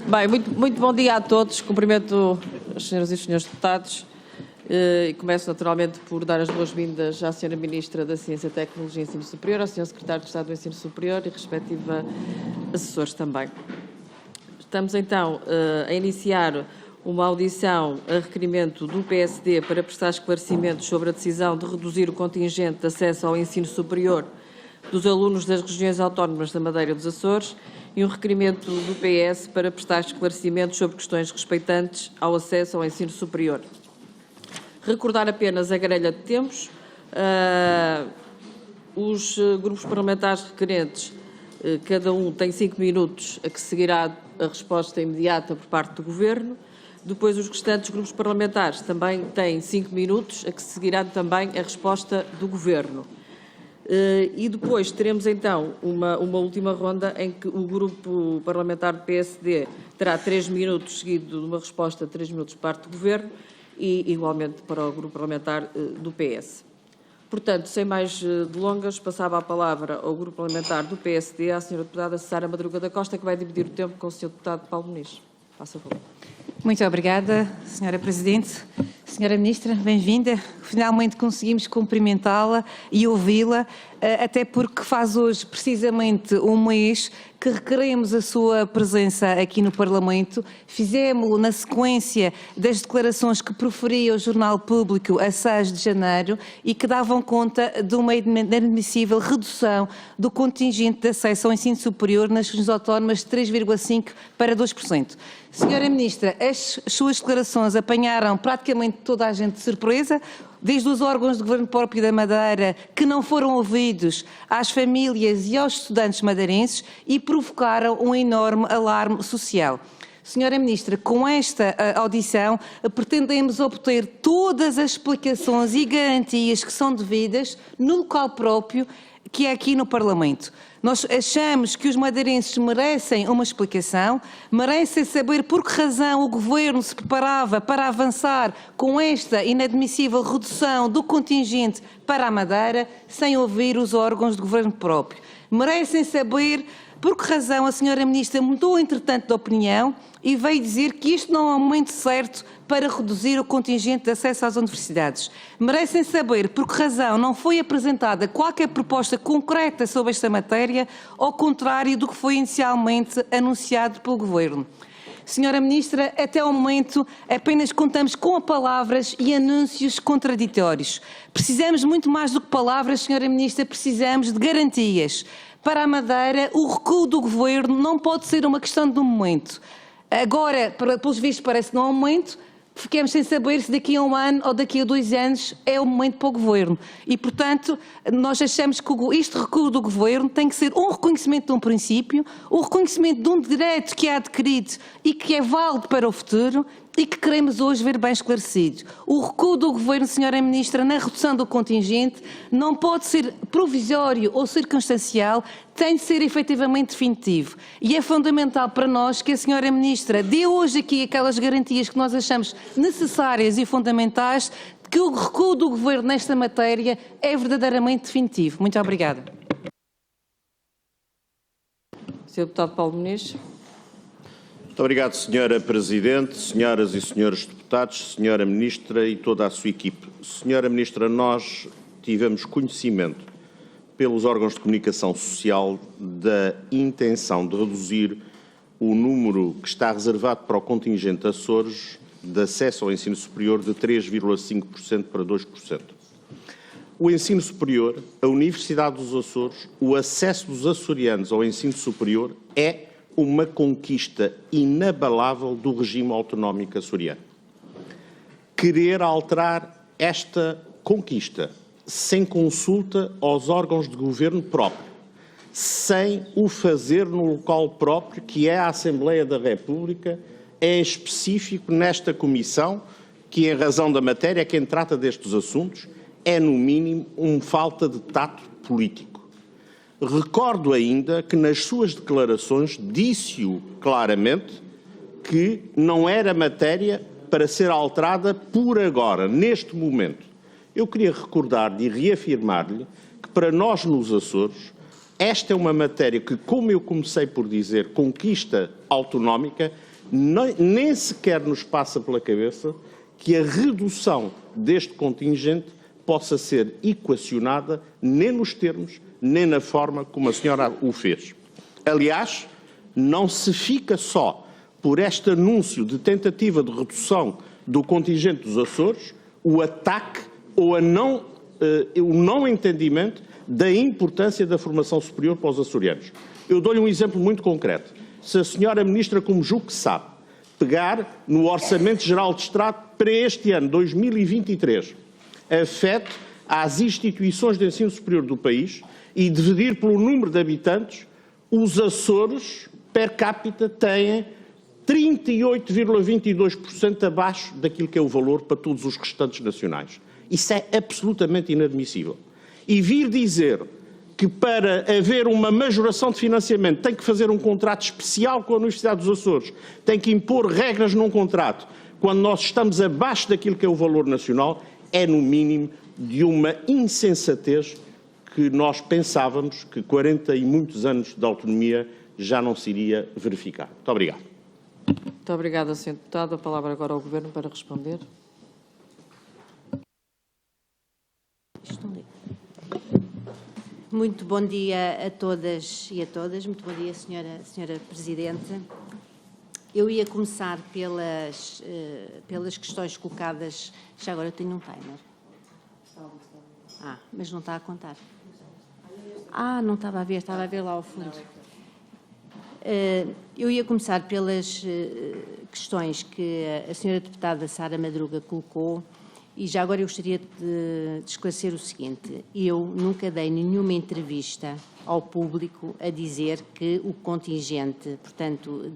Bem, muito bom dia a todos. Cumprimento as senhoras e os senhores deputados e começo naturalmente por dar as boas-vindas à senhora Ministra da Ciência, Tecnologia e Ensino Superior, ao senhor Secretário de Estado do Ensino Superior e respectiva assessores também. Estamos então a iniciar uma audição a requerimento do PSD para prestar esclarecimentos sobre a decisão de reduzir o contingente de acesso ao ensino superior dos alunos das regiões autónomas da Madeira e dos Açores e um requerimento do PS para prestar esclarecimentos sobre questões respeitantes ao acesso ao ensino superior. Recordar apenas a grelha de tempos. Os grupos parlamentares requerentes, cada um tem 5 minutos, a que seguirá a resposta imediata por parte do Governo. Depois, os restantes grupos parlamentares também têm 5 minutos, a que seguirá também a resposta do Governo. E depois teremos então uma última ronda em que o grupo parlamentar do PSD terá 3 minutos, seguido de uma resposta de 3 minutos por parte do Governo e igualmente para o grupo parlamentar do PS. Portanto, sem mais delongas, passava a palavra ao grupo parlamentar do PSD, à senhora deputada Sara Madruga da Costa, que vai dividir o tempo com o senhor deputado Paulo Muniz. Faça favor. Muito obrigada, senhora Presidente. Senhora Ministra, bem-vinda. Finalmente conseguimos cumprimentá-la e ouvi-la, até porque faz hoje precisamente um mês que requeremos a sua presença aqui no Parlamento. Fizemos-lo na sequência das declarações que proferia o Jornal Público a 6 de janeiro e que davam conta de uma inadmissível redução do contingente de acesso ao ensino superior nas regiões autónomas de 3,5% para 2%. Senhora Ministra, as suas declarações apanharam praticamente toda a gente de surpresa, desde os órgãos de governo próprio da Madeira, que não foram ouvidos, às famílias e aos estudantes madeirenses e provocaram um enorme alarme social. Senhora Ministra, com esta audição pretendemos obter todas as explicações e garantias que são devidas no local próprio, que é aqui no Parlamento. Nós achamos que os madeirenses merecem uma explicação, merecem saber por que razão o Governo se preparava para avançar com esta inadmissível redução do contingente para a Madeira, sem ouvir os órgãos de governo próprio. Merecem saber por que razão a senhora Ministra mudou, entretanto, de opinião e veio dizer que isto não é o momento certo para reduzir o contingente de acesso às universidades. Merecem saber por que razão não foi apresentada qualquer proposta concreta sobre esta matéria, ao contrário do que foi inicialmente anunciado pelo Governo. Senhora Ministra, até ao momento apenas contamos com palavras e anúncios contraditórios. Precisamos muito mais do que palavras, Senhora Ministra, precisamos de garantias. Para a Madeira, o recuo do Governo não pode ser uma questão de um momento. Agora, pelos vistos, parece que não é um momento. Fiquemos sem saber se daqui a 1 ano ou daqui a 2 anos é o momento para o Governo. E, portanto, nós achamos que este recuo do Governo tem que ser um reconhecimento de um princípio, um reconhecimento de um direito que é adquirido e que é válido para o futuro e que queremos hoje ver bem esclarecido. O recuo do Governo, Senhora Ministra, na redução do contingente não pode ser provisório ou circunstancial, tem de ser efetivamente definitivo. E é fundamental para nós que a Senhora Ministra dê hoje aqui aquelas garantias que nós achamos necessárias e fundamentais de que o recuo do Governo nesta matéria é verdadeiramente definitivo. Muito obrigada. Sr. Deputado Paulo Muniz. Muito obrigado, Senhora Presidente, senhoras e senhores deputados, Senhora Ministra e toda a sua equipe. Senhora Ministra, nós tivemos conhecimento pelos órgãos de comunicação social da intenção de reduzir o número que está reservado para o contingente Açores de acesso ao ensino superior de 3,5% para 2%. O ensino superior, a Universidade dos Açores, o acesso dos açorianos ao ensino superior é uma conquista inabalável do regime autonómico açoriano. Querer alterar esta conquista sem consulta aos órgãos de governo próprio, sem o fazer no local próprio, que é a Assembleia da República, é específico nesta comissão, que em razão da matéria é quem trata destes assuntos, é no mínimo uma falta de tato político. Recordo ainda que nas suas declarações disse-o claramente que não era matéria para ser alterada por agora, neste momento. Eu queria recordar-lhe e reafirmar-lhe que para nós nos Açores esta é uma matéria que, como eu comecei por dizer, conquista autonómica, nem sequer nos passa pela cabeça que a redução deste contingente possa ser equacionada nem nos termos, nem na forma como a senhora o fez. Aliás, não se fica só por este anúncio de tentativa de redução do contingente dos Açores, o ataque ou o não entendimento da importância da formação superior para os açorianos. Eu dou-lhe um exemplo muito concreto. Se a senhora Ministra, como julgo que sabe, pegar no Orçamento Geral de Estado para este ano, 2023, afete às instituições de ensino superior do país e dividir pelo número de habitantes, os Açores, per capita, têm 38,22% abaixo daquilo que é o valor para todos os restantes nacionais. Isso é absolutamente inadmissível. E vir dizer que para haver uma majoração de financiamento tem que fazer um contrato especial com a Universidade dos Açores, tem que impor regras num contrato, quando nós estamos abaixo daquilo que é o valor nacional, é no mínimo de uma insensatez que nós pensávamos que 40 e muitos anos de autonomia já não se iria verificar. Muito obrigado. Muito obrigada, Sr. Deputado. A palavra agora ao Governo para responder. Muito bom dia a todas e a todas. Muito bom dia, Senhora Presidente. Eu ia começar pelas questões colocadas. Já agora eu tenho um timer. Mas não está a contar. Não estava a ver lá ao fundo. Eu ia começar pelas questões que a senhora deputada Sara Madruga colocou e já agora eu gostaria de esclarecer o seguinte. Eu nunca dei nenhuma entrevista ao público a dizer que o contingente, portanto,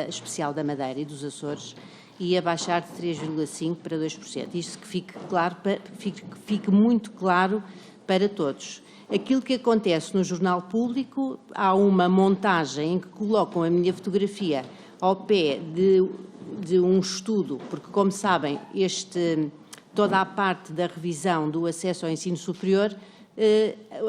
especial da Madeira e dos Açores ia baixar de 3,5% para 2%. Isto que fique claro, fique muito claro para todos. Aquilo que acontece no Jornal Público, há uma montagem em que colocam a minha fotografia ao pé de um estudo, porque, como sabem, toda a parte da revisão do acesso ao ensino superior,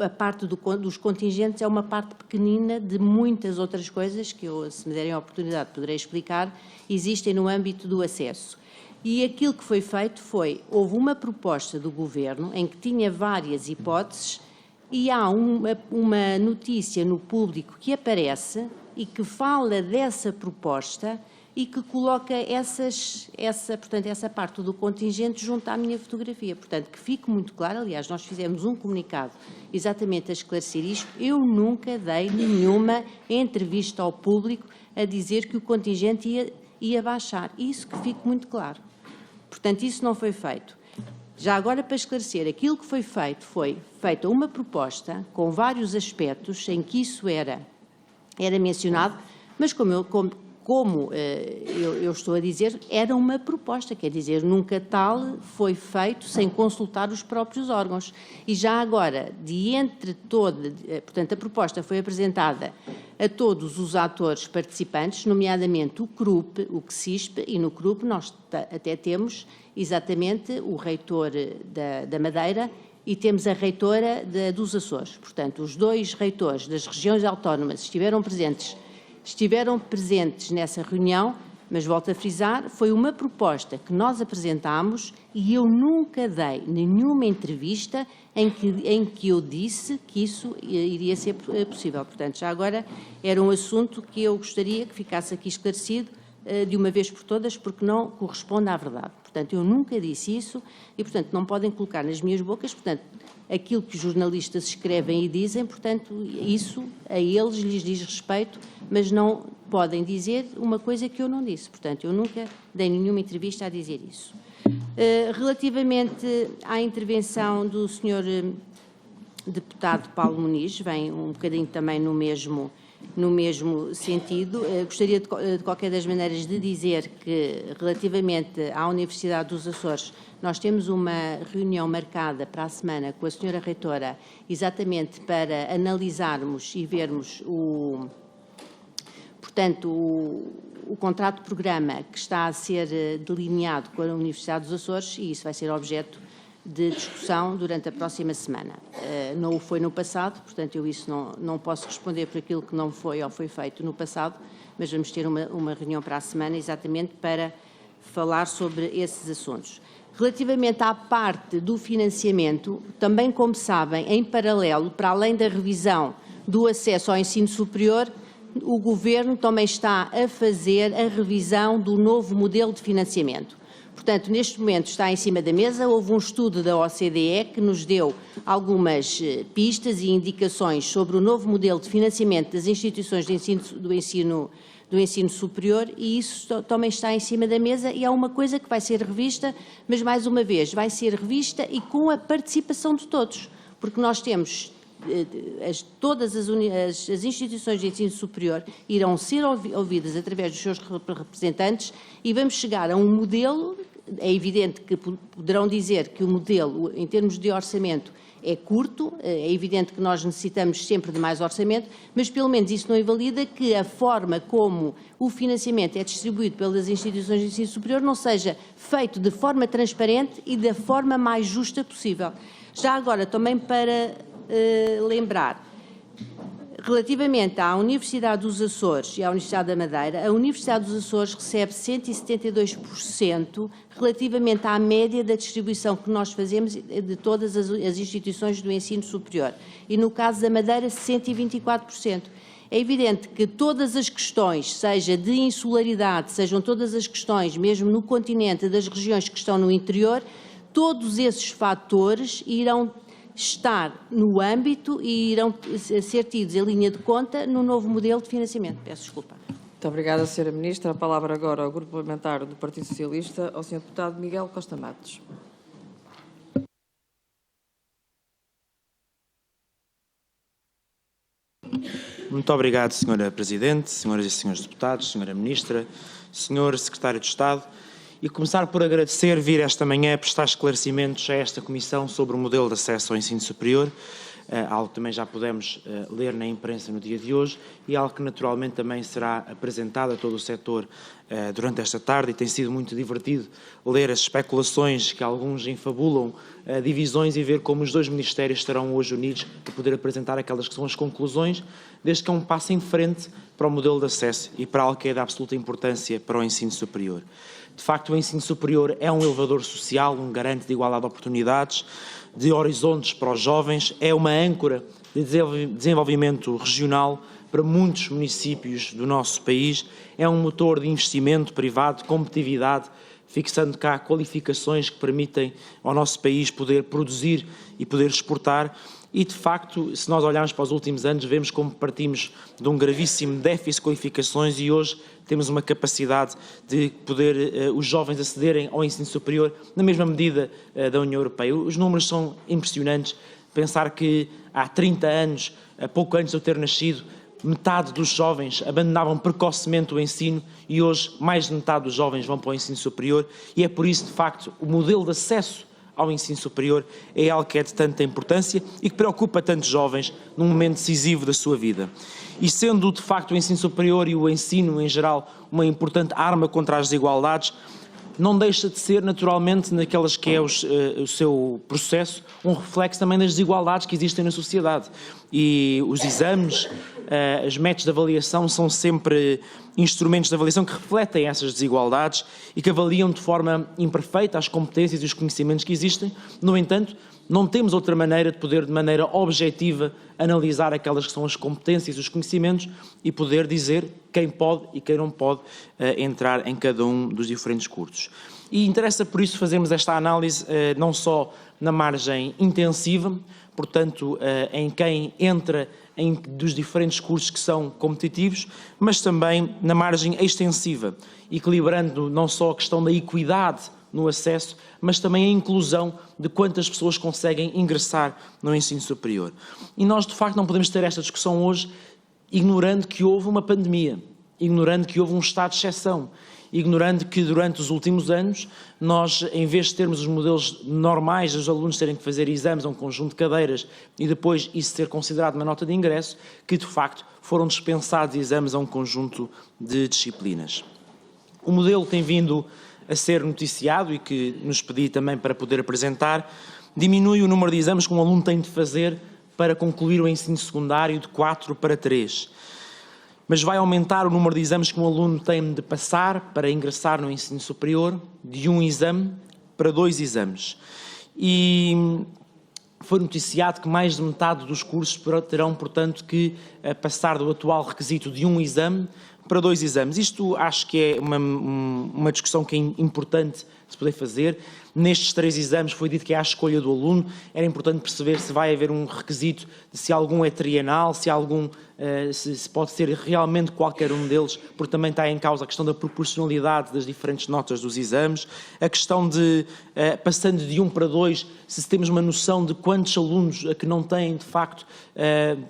a parte dos contingentes é uma parte pequenina de muitas outras coisas que eu, se me derem a oportunidade, poderei explicar, existem no âmbito do acesso. E aquilo que foi feito houve uma proposta do Governo em que tinha várias hipóteses e há uma notícia no público que aparece e que fala dessa proposta e que coloca portanto, essa parte do contingente junto à minha fotografia. Portanto, que fique muito claro, aliás, nós fizemos um comunicado exatamente a esclarecer isto, eu nunca dei nenhuma entrevista ao público a dizer que o contingente ia baixar. Isso que fique muito claro. Portanto, isso não foi feito. Já agora, para esclarecer, aquilo que foi feita uma proposta com vários aspectos em que isso era mencionado, mas como eu estou a dizer, era uma proposta, quer dizer, nunca tal foi feito sem consultar os próprios órgãos. E já agora, portanto, a proposta foi apresentada a todos os atores participantes, nomeadamente o CRUP, o CSISP, e no CRUP nós até temos exatamente o reitor da Madeira e temos a reitora dos Açores. Portanto, os dois reitores das regiões autónomas estiveram presentes nessa reunião, mas volto a frisar, foi uma proposta que nós apresentámos e eu nunca dei nenhuma entrevista em que eu disse que isso iria ser possível. Portanto, já agora era um assunto que eu gostaria que ficasse aqui esclarecido de uma vez por todas, porque não corresponde à verdade. Portanto, eu nunca disse isso e, portanto, não podem colocar nas minhas bocas, portanto, aquilo que os jornalistas escrevem e dizem, portanto, isso a eles lhes diz respeito, mas não podem dizer uma coisa que eu não disse. Portanto, eu nunca dei nenhuma entrevista a dizer isso. Relativamente à intervenção do Sr. Deputado Paulo Muniz, vem um bocadinho também no mesmo sentido. Gostaria de qualquer das maneiras de dizer que relativamente à Universidade dos Açores nós temos uma reunião marcada para a semana com a Sra. Reitora exatamente para analisarmos e vermos o contrato de programa que está a ser delineado com a Universidade dos Açores e isso vai ser objeto de discussão durante a próxima semana. Não o foi no passado, portanto eu isso não posso responder por aquilo que não foi ou foi feito no passado, mas vamos ter uma reunião para a semana exatamente para falar sobre esses assuntos. Relativamente à parte do financiamento, também como sabem, em paralelo, para além da revisão do acesso ao ensino superior, o Governo também está a fazer a revisão do novo modelo de financiamento. Portanto, neste momento está em cima da mesa, houve um estudo da OCDE que nos deu algumas pistas e indicações sobre o novo modelo de financiamento das instituições do ensino superior e isso também está em cima da mesa e é uma coisa que vai ser revista, mas mais uma vez vai ser revista e com a participação de todos, porque nós temos todas as instituições de ensino superior irão ser ouvidas através dos seus representantes e vamos chegar a um modelo. É evidente que poderão dizer que o modelo, em termos de orçamento, é curto, é evidente que nós necessitamos sempre de mais orçamento, mas pelo menos isso não invalida que a forma como o financiamento é distribuído pelas instituições de ensino superior não seja feito de forma transparente e da forma mais justa possível. Já agora, também para lembrar, relativamente à Universidade dos Açores e à Universidade da Madeira, a Universidade dos Açores recebe 172% relativamente à média da distribuição que nós fazemos de todas as instituições do ensino superior. E no caso da Madeira, 124%. É evidente que todas as questões, seja de insularidade, sejam todas as questões, mesmo no continente, das regiões que estão no interior, todos esses fatores irão estar no âmbito e irão ser tidos em linha de conta no novo modelo de financiamento. Peço desculpa. Muito obrigada, Sra. Ministra. A palavra agora ao Grupo Parlamentar do Partido Socialista, ao Sr. Deputado Miguel Costa Matos. Muito obrigado, Sra. Presidente, Senhoras e Senhores Deputados, Sra. Ministra, Sr. Secretário de Estado. E começar por agradecer vir esta manhã a prestar esclarecimentos a esta Comissão sobre o modelo de acesso ao ensino superior, algo que também já pudemos ler na imprensa no dia de hoje e algo que naturalmente também será apresentado a todo o setor durante esta tarde e tem sido muito divertido ler as especulações que alguns enfabulam divisões e ver como os dois ministérios estarão hoje unidos para poder apresentar aquelas que são as conclusões, desde que é um passo em frente para o modelo de acesso e para algo que é de absoluta importância para o ensino superior. De facto, o ensino superior é um elevador social, um garante de igualdade de oportunidades, de horizontes para os jovens, é uma âncora de desenvolvimento regional para muitos municípios do nosso país, é um motor de investimento privado, de competitividade, fixando cá qualificações que permitem ao nosso país poder produzir e poder exportar. E, de facto, se nós olharmos para os últimos anos, vemos como partimos de um gravíssimo déficit de qualificações e hoje temos uma capacidade de poder os jovens acederem ao ensino superior na mesma medida da União Europeia. Os números são impressionantes. Pensar que há 30 anos, pouco antes de eu ter nascido, metade dos jovens abandonavam precocemente o ensino e hoje mais de metade dos jovens vão para o ensino superior e é por isso, de facto, o modelo de acesso ao ensino superior é algo que é de tanta importância e que preocupa tantos jovens num momento decisivo da sua vida. E sendo, de facto, o ensino superior e o ensino, em geral, uma importante arma contra as desigualdades, não deixa de ser, naturalmente, naquelas que é o seu processo, um reflexo também das desigualdades que existem na sociedade. E os exames, os métodos de avaliação são sempre instrumentos de avaliação que refletem essas desigualdades e que avaliam de forma imperfeita as competências e os conhecimentos que existem. No entanto, não temos outra maneira de poder, de maneira objetiva, analisar aquelas que são as competências e os conhecimentos e poder dizer quem pode e quem não pode entrar em cada um dos diferentes cursos. E interessa, por isso, fazermos esta análise não só na margem intensiva, portanto, em quem entra dos diferentes cursos que são competitivos, mas também na margem extensiva, equilibrando não só a questão da equidade no acesso, mas também a inclusão de quantas pessoas conseguem ingressar no ensino superior. E nós, de facto, não podemos ter esta discussão hoje ignorando que houve uma pandemia, ignorando que houve um estado de exceção, ignorando que durante os últimos anos nós, em vez de termos os modelos normais dos alunos terem que fazer exames a um conjunto de cadeiras e depois isso ser considerado uma nota de ingresso, que de facto foram dispensados exames a um conjunto de disciplinas. O modelo tem vindo a ser noticiado e que nos pedi também para poder apresentar, diminui o número de exames que um aluno tem de fazer para concluir o ensino secundário de 4 para 3. Mas vai aumentar o número de exames que um aluno tem de passar para ingressar no ensino superior, de 1 exame para 2 exames. E foi noticiado que mais de metade dos cursos terão, portanto, que passar do atual requisito de 1 exame para 2 exames. Isto acho que é uma discussão que é importante de se poder fazer. Nestes 3 exames foi dito que é à escolha do aluno. Era importante perceber se vai haver um requisito de se algum é trienal, se algum se pode ser realmente qualquer um deles, porque também está em causa a questão da proporcionalidade das diferentes notas dos exames, a questão de, passando de 1 para 2, se temos uma noção de quantos alunos que não têm, de facto,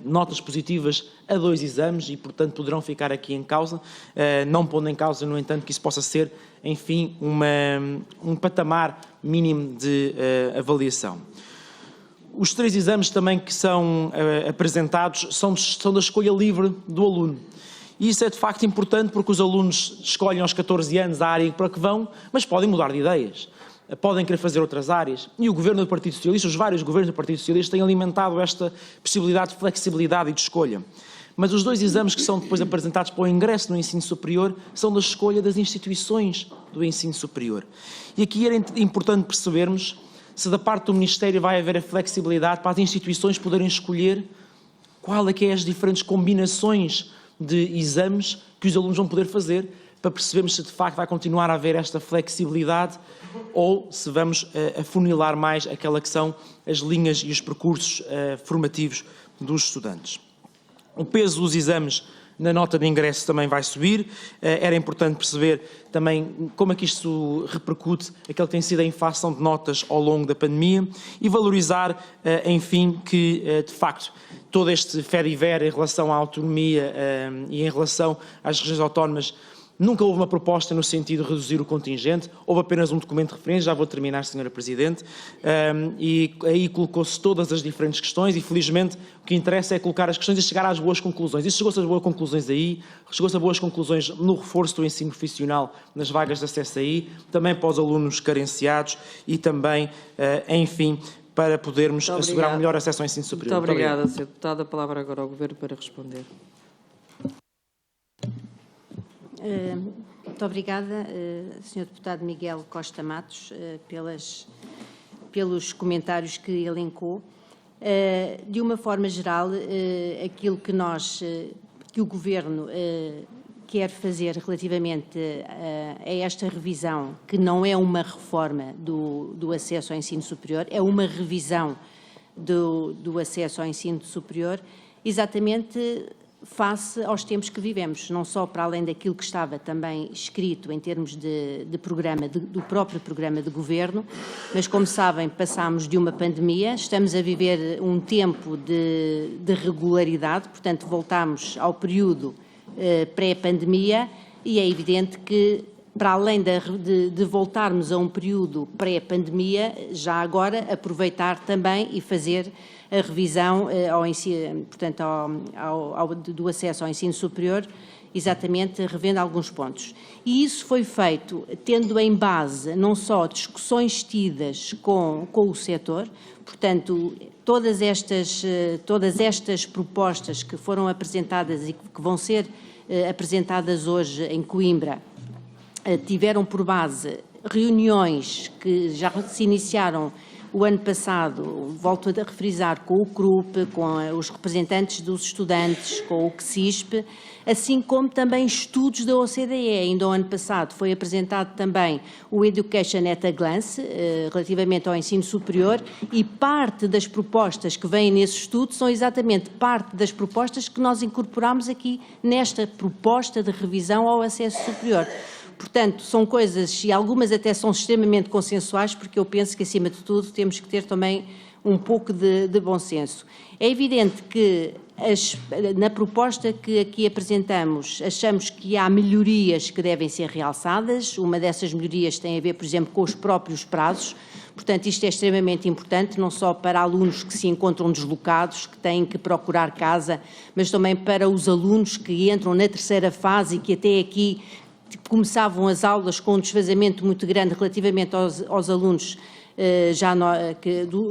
notas positivas a 2 exames e, portanto, poderão ficar aqui em causa, não pondo em causa, no entanto, que isso possa ser, enfim, um patamar mínimo de avaliação. Os 3 exames também que são apresentados são da escolha livre do aluno. E isso é de facto importante porque os alunos escolhem aos 14 anos a área para que vão, mas podem mudar de ideias. Podem querer fazer outras áreas. E o governo do Partido Socialista, os vários governos do Partido Socialista têm alimentado esta possibilidade de flexibilidade e de escolha. Mas os 2 exames que são depois apresentados para o ingresso no ensino superior são da escolha das instituições do ensino superior. E aqui era importante percebermos se da parte do Ministério vai haver a flexibilidade para as instituições poderem escolher qual é que é as diferentes combinações de exames que os alunos vão poder fazer, para percebermos se de facto vai continuar a haver esta flexibilidade ou se vamos afunilar mais aquela que são as linhas e os percursos formativos dos estudantes. O peso dos exames na nota de ingresso também vai subir. Era importante perceber também como é que isto repercute aquilo que tem sido a inflação de notas ao longo da pandemia e valorizar, enfim, que de facto todo este fediver em relação à autonomia e em relação às regiões autónomas. Nunca houve uma proposta no sentido de reduzir o contingente, houve apenas um documento de referência, já vou terminar, Sra. Presidente, e aí colocou-se todas as diferentes questões e, felizmente, o que interessa é colocar as questões e chegar às boas conclusões. E chegou-se às boas conclusões aí, chegou-se a boas conclusões no reforço do ensino profissional nas vagas de acesso aí, também para os alunos carenciados e também, enfim, para podermos assegurar melhor acesso ao ensino superior. Muito obrigada, Sr. Deputado. A palavra agora ao Governo para responder. Muito obrigada, Sr. Deputado Miguel Costa Matos, pelos comentários que elencou. De uma forma geral, aquilo que o Governo quer fazer relativamente a esta revisão, que não é uma reforma do acesso ao ensino superior, é uma revisão do acesso ao ensino superior, exatamente face aos tempos que vivemos, não só para além daquilo que estava também escrito em termos de programa, do próprio programa de governo, mas como sabem, passámos de uma pandemia, estamos a viver um tempo de regularidade, portanto voltámos ao período pré-pandemia e é evidente que, para além de voltarmos a um período pré-pandemia, já agora aproveitar também e fazer a revisão ao ensino, portanto, do acesso ao ensino superior, exatamente revendo alguns pontos. E isso foi feito tendo em base não só discussões tidas com o setor, portanto, todas estas propostas que foram apresentadas e que vão ser apresentadas hoje em Coimbra, tiveram por base reuniões que já se iniciaram o ano passado, volto a refrisar, com o CRUP, com os representantes dos estudantes, com o CSISP, assim como também estudos da OCDE. Ainda o ano passado foi apresentado também o Education at a Glance, relativamente ao ensino superior, e parte das propostas que vêm nesse estudo são exatamente parte das propostas que nós incorporamos aqui nesta proposta de revisão ao acesso superior. Portanto, são coisas, e algumas até são extremamente consensuais, porque eu penso que, acima de tudo, temos que ter também um pouco de bom senso. É evidente que, na proposta que aqui apresentamos, achamos que há melhorias que devem ser realçadas. Uma dessas melhorias tem a ver, por exemplo, com os próprios prazos. Portanto, isto é extremamente importante, não só para alunos que se encontram deslocados, que têm que procurar casa, mas também para os alunos que entram na terceira fase e que até aqui começavam as aulas com um desfazamento muito grande relativamente aos alunos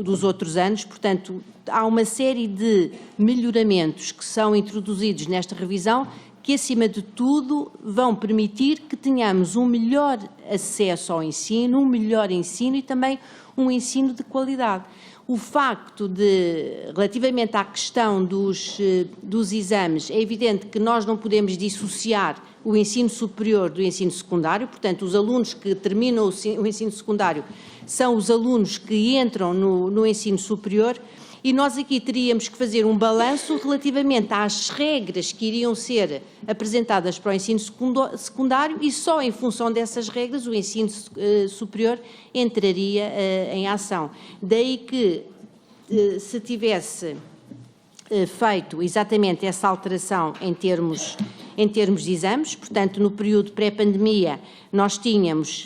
dos outros anos. Portanto, há uma série de melhoramentos que são introduzidos nesta revisão que, acima de tudo, vão permitir que tenhamos um melhor acesso ao ensino, um melhor ensino e também um ensino de qualidade. O facto de, relativamente à questão dos exames, é evidente que nós não podemos dissociar o ensino superior do ensino secundário. Portanto, os alunos que terminam o ensino secundário são os alunos que entram no ensino superior, e nós aqui teríamos que fazer um balanço relativamente às regras que iriam ser apresentadas para o ensino secundário, e só em função dessas regras o ensino superior entraria em ação. Daí que, se tivesse feito exatamente essa alteração em termos de exames, portanto, no período pré-pandemia, nós tínhamos,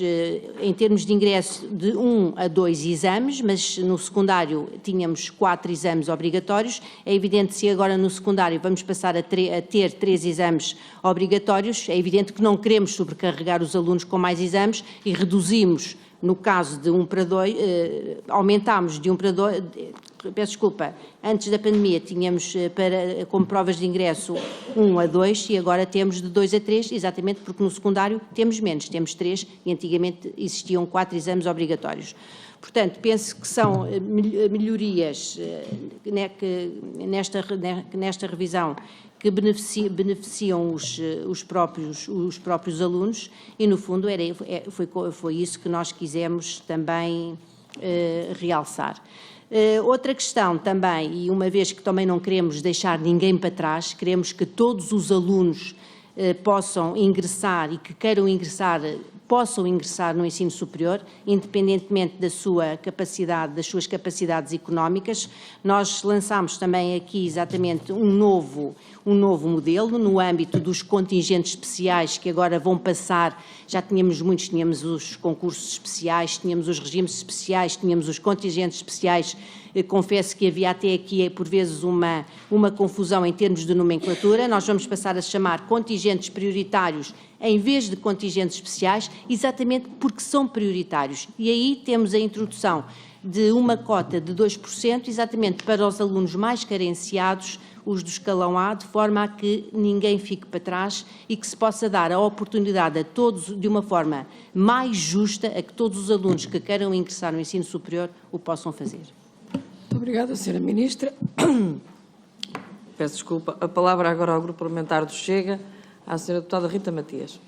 em termos de ingresso, de 1 a 2 exames, mas no secundário tínhamos 4 exames obrigatórios. É evidente que, se agora no secundário vamos passar a ter 3 exames obrigatórios, é evidente que não queremos sobrecarregar os alunos com mais exames e reduzimos, no caso de 1 para 2, aumentámos de 1 para 2, peço desculpa, antes da pandemia tínhamos como provas de ingresso 1 a 2 e agora temos de 2 a 3, exatamente porque no secundário temos menos, temos 3 e antigamente existiam 4 exames obrigatórios. Portanto, penso que são melhorias nesta revisão que beneficiam os próprios alunos e, no fundo, foi isso que nós quisemos também realçar. Outra questão também, e uma vez que também não queremos deixar ninguém para trás, queremos que todos os alunos possam ingressar e que queiram ingressar, possam ingressar no ensino superior, independentemente da sua capacidade, das suas capacidades económicas. Nós lançámos também aqui exatamente um novo modelo no âmbito dos contingentes especiais que agora vão passar. Já tínhamos muitos, tínhamos os concursos especiais, tínhamos os regimes especiais, tínhamos os contingentes especiais. Confesso que havia até aqui, por vezes, uma confusão em termos de nomenclatura. Nós vamos passar a chamar contingentes prioritários em vez de contingentes especiais, exatamente porque são prioritários. E aí temos a introdução de uma cota de 2%, exatamente para os alunos mais carenciados, os do escalão A, de forma a que ninguém fique para trás e que se possa dar a oportunidade a todos, de uma forma mais justa, a que todos os alunos que queiram ingressar no ensino superior o possam fazer. Muito obrigada, Sra. Ministra. Peço desculpa. A palavra agora ao Grupo Parlamentar do Chega, à Sra. Deputada Rita Matias.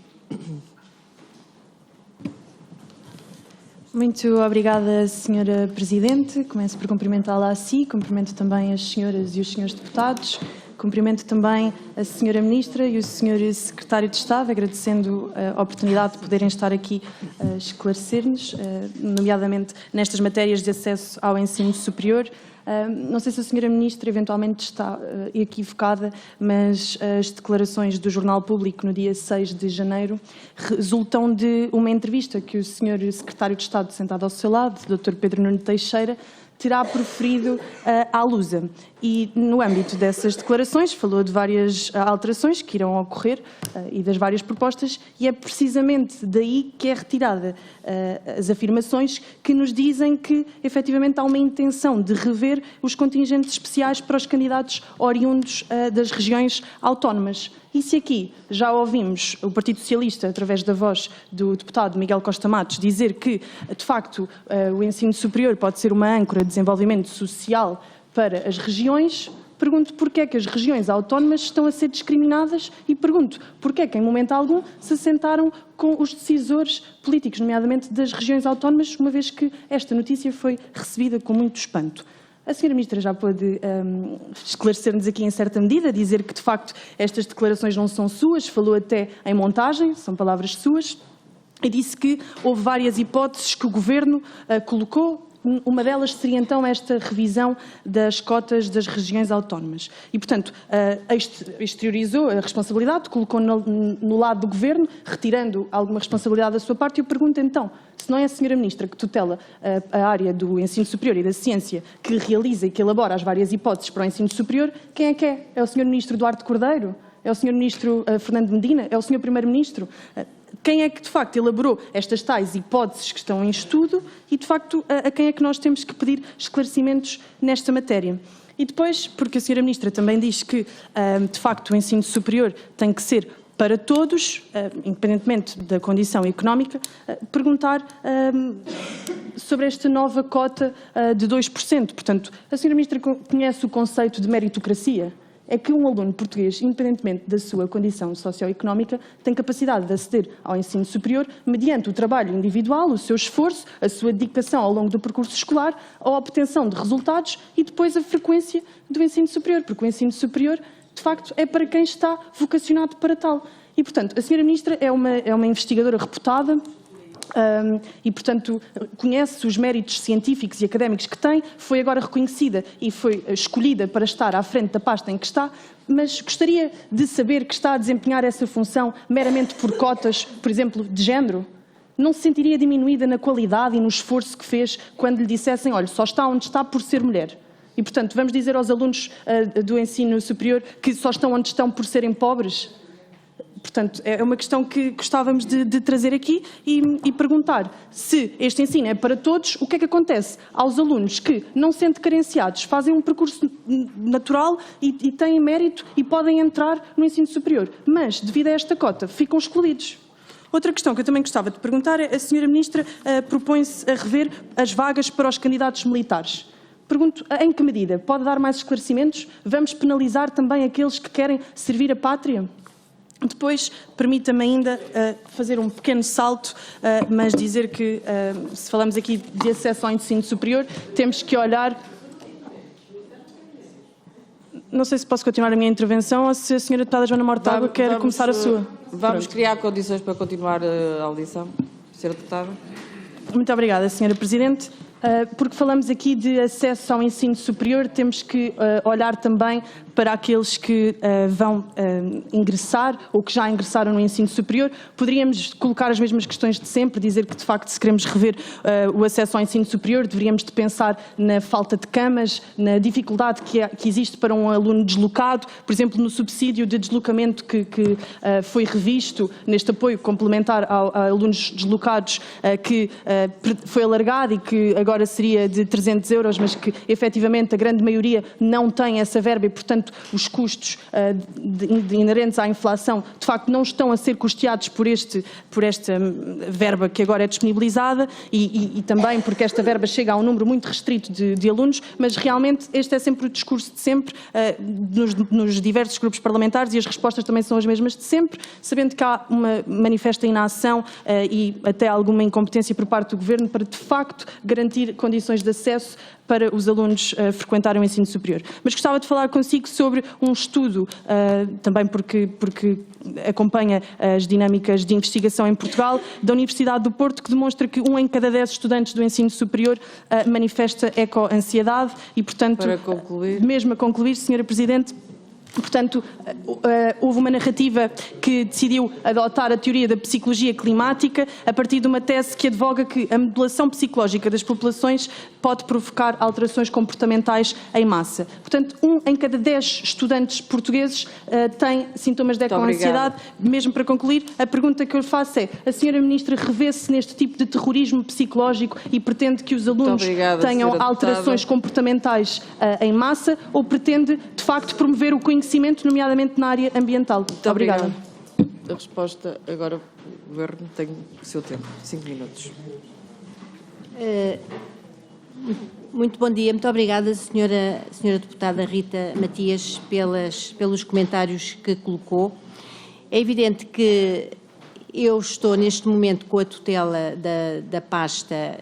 Muito obrigada, Sra. Presidente. Começo por cumprimentá-la a si, cumprimento também as senhoras e os senhores deputados, cumprimento também a Sra. Ministra e o Sr. Secretário de Estado, agradecendo a oportunidade de poderem estar aqui a esclarecer-nos, nomeadamente nestas matérias de acesso ao ensino superior. Não sei se a Sra. Ministra eventualmente está equivocada, mas as declarações do Jornal Público no dia 6 de janeiro resultam de uma entrevista que o Sr. Secretário de Estado, sentado ao seu lado, Dr. Pedro Nuno Teixeira, terá proferido à Lusa. E, no âmbito dessas declarações, falou de várias alterações que irão ocorrer e das várias propostas, e é precisamente daí que é retirada as afirmações que nos dizem que, efetivamente, há uma intenção de rever os contingentes especiais para os candidatos oriundos das regiões autónomas. E se aqui já ouvimos o Partido Socialista, através da voz do deputado Miguel Costa Matos, dizer que, de facto, o ensino superior pode ser uma âncora de desenvolvimento social para as regiões, pergunto porquê é que as regiões autónomas estão a ser discriminadas e pergunto porquê é que, em momento algum, se sentaram com os decisores políticos, nomeadamente das regiões autónomas, uma vez que esta notícia foi recebida com muito espanto. A Sra. Ministra já pôde esclarecer-nos aqui em certa medida, dizer que, de facto, estas declarações não são suas, falou até em montagem, são palavras suas, e disse que houve várias hipóteses que o Governo colocou. Uma delas seria, então, esta revisão das cotas das regiões autónomas. E, portanto, exteriorizou a responsabilidade, colocou no lado do Governo, retirando alguma responsabilidade da sua parte. E eu pergunto, então, se não é a Sra. Ministra que tutela a área do ensino superior e da ciência, que realiza e que elabora as várias hipóteses para o ensino superior, quem é que é? É o Sr. Ministro Duarte Cordeiro? É o Sr. Ministro Fernando Medina? É o Sr. Primeiro-Ministro? quem é que, de facto, elaborou estas tais hipóteses que estão em estudo e, de facto, a quem é que nós temos que pedir esclarecimentos nesta matéria. E depois, porque a Sra. Ministra também diz que, de facto, o ensino superior tem que ser para todos, independentemente da condição económica, perguntar sobre esta nova cota de 2%. Portanto, a Sra. Ministra conhece o conceito de meritocracia? É que um aluno português, independentemente da sua condição socioeconómica, tem capacidade de aceder ao ensino superior mediante o trabalho individual, o seu esforço, a sua dedicação ao longo do percurso escolar, a obtenção de resultados e depois a frequência do ensino superior, porque o ensino superior, de facto, é para quem está vocacionado para tal. E, portanto, a Sra. Ministra é uma investigadora reputada, e, portanto, conhece os méritos científicos e académicos que tem, foi agora reconhecida e foi escolhida para estar à frente da pasta em que está, mas gostaria de saber que está a desempenhar essa função meramente por cotas, por exemplo, de género? Não se sentiria diminuída na qualidade e no esforço que fez quando lhe dissessem, olha, só está onde está por ser mulher? E, portanto, vamos dizer aos alunos do ensino superior que só estão onde estão por serem pobres? Portanto, é uma questão que gostávamos de trazer aqui e perguntar se este ensino é para todos, o que é que acontece aos alunos que, não sendo carenciados, fazem um percurso natural e têm mérito e podem entrar no ensino superior, mas, devido a esta cota, ficam excluídos. Outra questão que eu também gostava de perguntar é, a Sra. Ministra propõe-se a rever as vagas para os candidatos militares. Pergunto, em que medida? Pode dar mais esclarecimentos? Vamos penalizar também aqueles que querem servir a pátria? Depois, permita-me ainda fazer um pequeno salto, mas dizer que, se falamos aqui de acesso ao ensino superior, temos que olhar... Não sei se posso continuar a minha intervenção ou se a Sra. Deputada Joana Mortágua quer começar a sua. Vamos criar condições para continuar a audição, Sra. Deputada. Muito obrigada, Sra. Presidente. Porque falamos aqui de acesso ao ensino superior, temos que olhar também para aqueles que vão ingressar ou que já ingressaram no ensino superior. Poderíamos colocar as mesmas questões de sempre, dizer que, de facto, se queremos rever o acesso ao ensino superior, deveríamos de pensar na falta de camas, na dificuldade que existe para um aluno deslocado, por exemplo, no subsídio de deslocamento que foi revisto neste apoio complementar a alunos deslocados, que foi alargado e que agora seria de 300 euros, mas que, efetivamente, a grande maioria não tem essa verba e, portanto, os custos inerentes à inflação, de facto, não estão a ser custeados por esta verba que agora é disponibilizada e também porque esta verba chega a um número muito restrito de alunos, mas realmente este é sempre o discurso de sempre nos diversos grupos parlamentares e as respostas também são as mesmas de sempre, sabendo que há uma manifesta inação e até alguma incompetência por parte do Governo para, de facto, garantir condições de acesso para os alunos frequentarem o ensino superior. Mas gostava de falar consigo sobre um estudo, também porque acompanha as dinâmicas de investigação em Portugal, da Universidade do Porto, que demonstra que 1 em cada 10 estudantes do ensino superior manifesta eco-ansiedade e, portanto, para concluir. Mesmo a concluir, Sra. Presidente, portanto, houve uma narrativa que decidiu adotar a teoria da psicologia climática a partir de uma tese que advoga que a modulação psicológica das populações pode provocar alterações comportamentais em massa. Portanto, 1 em cada 10 estudantes portugueses tem sintomas de eco-ansiedade. Mesmo para concluir, a pergunta que eu lhe faço é: a Sra. Ministra revê-se neste tipo de terrorismo psicológico e pretende que os alunos tenham alterações comportamentais em massa ou pretende, de facto, promover o conhecimento, nomeadamente na área ambiental? Muito obrigada. A resposta, agora o Governo tem o seu tempo, 5 minutos. Muito bom dia, muito obrigada, senhora Deputada Rita Matias, pelos comentários que colocou. É evidente que eu estou neste momento com a tutela da pasta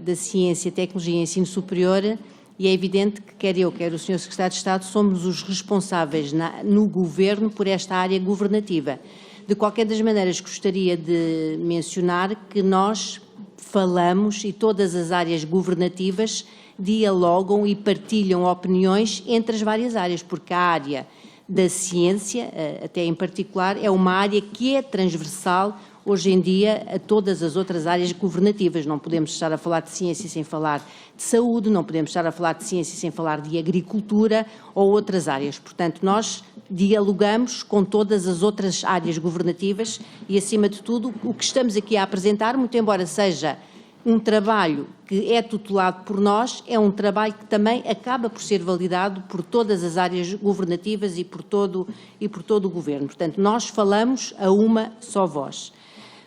da Ciência, Tecnologia e Ensino Superior e é evidente que quer eu, quer o Sr. Secretário de Estado, somos os responsáveis no Governo por esta área governativa. De qualquer das maneiras, gostaria de mencionar que nós falamos e todas as áreas governativas dialogam e partilham opiniões entre as várias áreas, porque a área da ciência, até em particular, é uma área que é transversal, hoje em dia, a todas as outras áreas governativas. Não podemos estar a falar de ciência sem falar de saúde, não podemos estar a falar de ciência sem falar de agricultura ou outras áreas. Portanto, nós dialogamos com todas as outras áreas governativas e, acima de tudo, o que estamos aqui a apresentar, muito embora seja um trabalho que é tutelado por nós, é um trabalho que também acaba por ser validado por todas as áreas governativas e por todo o Governo. Portanto, nós falamos a uma só voz.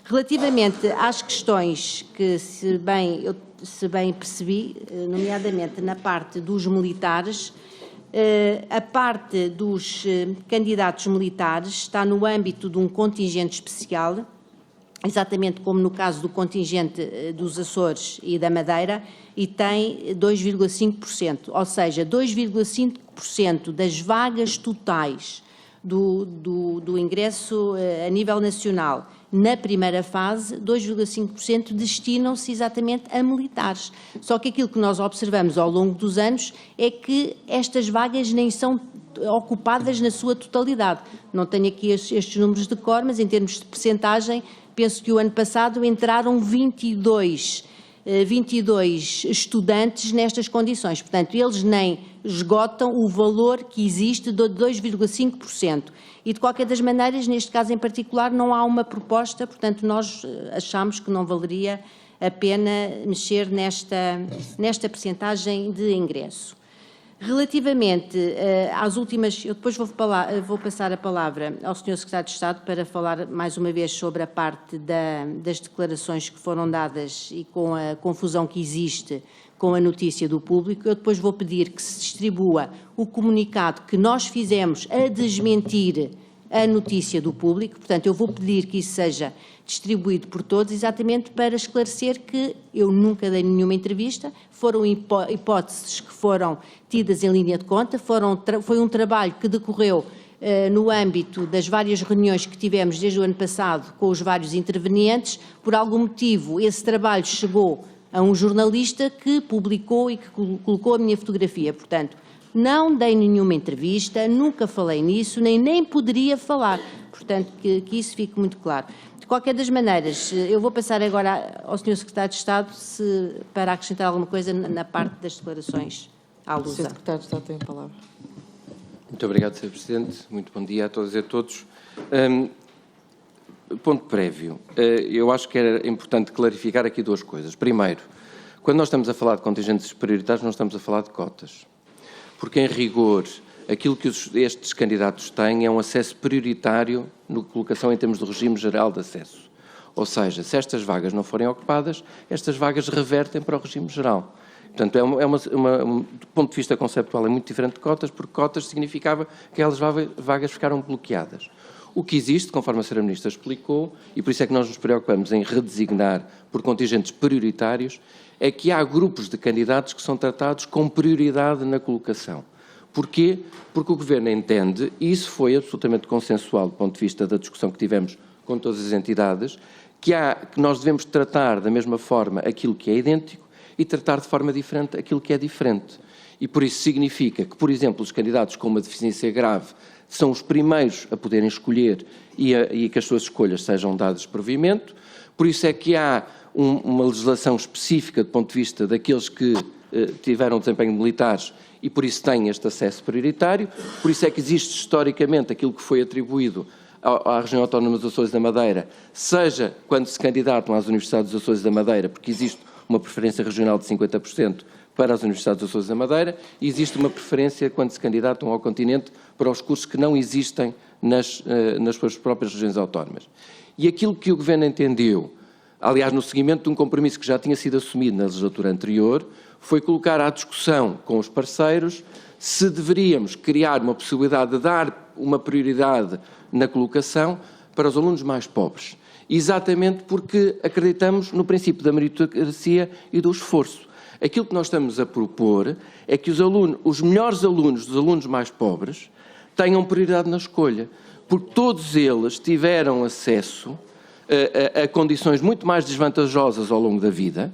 Relativamente às questões que, se bem percebi, nomeadamente na parte dos militares, a parte dos candidatos militares está no âmbito de um contingente especial, exatamente como no caso do contingente dos Açores e da Madeira, e tem 2,5%, ou seja, 2,5% das vagas totais do ingresso a nível nacional. Na primeira fase, 2,5% destinam-se exatamente a militares. Só que aquilo que nós observamos ao longo dos anos é que estas vagas nem são ocupadas na sua totalidade. Não tenho aqui estes números de cor, mas em termos de percentagem, penso que o ano passado entraram 22 estudantes nestas condições. Portanto, eles nem esgotam o valor que existe de 2,5%. E, de qualquer das maneiras, neste caso em particular, não há uma proposta, portanto, nós achamos que não valeria a pena mexer nesta percentagem de ingresso. Relativamente às últimas, eu depois vou passar a palavra ao Sr. Secretário de Estado para falar mais uma vez sobre a parte das declarações que foram dadas e com a confusão que existe com a notícia do Público. Eu depois vou pedir que se distribua o comunicado que nós fizemos a desmentir a notícia do Público. Portanto, eu vou pedir que isso seja distribuído por todos, exatamente para esclarecer que eu nunca dei nenhuma entrevista, foram hipóteses que foram tidas em linha de conta, foi um trabalho que decorreu no âmbito das várias reuniões que tivemos desde o ano passado com os vários intervenientes. Por algum motivo, esse trabalho chegou a um jornalista que publicou e que colocou a minha fotografia. Portanto, não dei nenhuma entrevista, nunca falei nisso, nem poderia falar. Portanto, que isso fique muito claro. De qualquer das maneiras, eu vou passar agora ao Sr. Secretário de Estado para acrescentar alguma coisa na parte das declarações à O Sr. Lusa. Secretário de Estado tem a palavra. Muito obrigado, Sr. Presidente. Muito bom dia a todas e a todos. Ponto prévio. Eu acho que era importante clarificar aqui duas coisas. Primeiro, quando nós estamos a falar de contingentes prioritários, não estamos a falar de cotas. Porque, em rigor, aquilo que estes candidatos têm é um acesso prioritário na colocação em termos do regime geral de acesso. Ou seja, se estas vagas não forem ocupadas, estas vagas revertem para o regime geral. Portanto, do ponto de vista conceptual é muito diferente de cotas, porque cotas significava que aquelas vagas ficaram bloqueadas. O que existe, conforme a Sra. Ministra explicou, e por isso é que nós nos preocupamos em redesignar por contingentes prioritários, é que há grupos de candidatos que são tratados com prioridade na colocação. Porquê? Porque o Governo entende, e isso foi absolutamente consensual do ponto de vista da discussão que tivemos com todas as entidades, que nós devemos tratar da mesma forma aquilo que é idêntico e tratar de forma diferente aquilo que é diferente. E por isso significa que, por exemplo, os candidatos com uma deficiência grave são os primeiros a poderem escolher e que as suas escolhas sejam dadas provimento. Por isso é que há uma legislação específica do ponto de vista daqueles que tiveram desempenho militares e por isso têm este acesso prioritário. Por isso é que existe historicamente aquilo que foi atribuído à região autónoma dos Açores e da Madeira, seja quando se candidatam às Universidades dos Açores e da Madeira, porque existe uma preferência regional de 50% para as Universidades dos Açores e da Madeira, e existe uma preferência quando se candidatam ao continente para os cursos que não existem nas suas próprias regiões autónomas. E aquilo que o Governo entendeu, aliás, no seguimento de um compromisso que já tinha sido assumido na legislatura anterior, foi colocar à discussão com os parceiros se deveríamos criar uma possibilidade de dar uma prioridade na colocação para os alunos mais pobres. Exatamente porque acreditamos no princípio da meritocracia e do esforço. Aquilo que nós estamos a propor é que os melhores alunos dos alunos mais pobres tenham prioridade na escolha, porque todos eles tiveram acesso a condições muito mais desvantajosas ao longo da vida,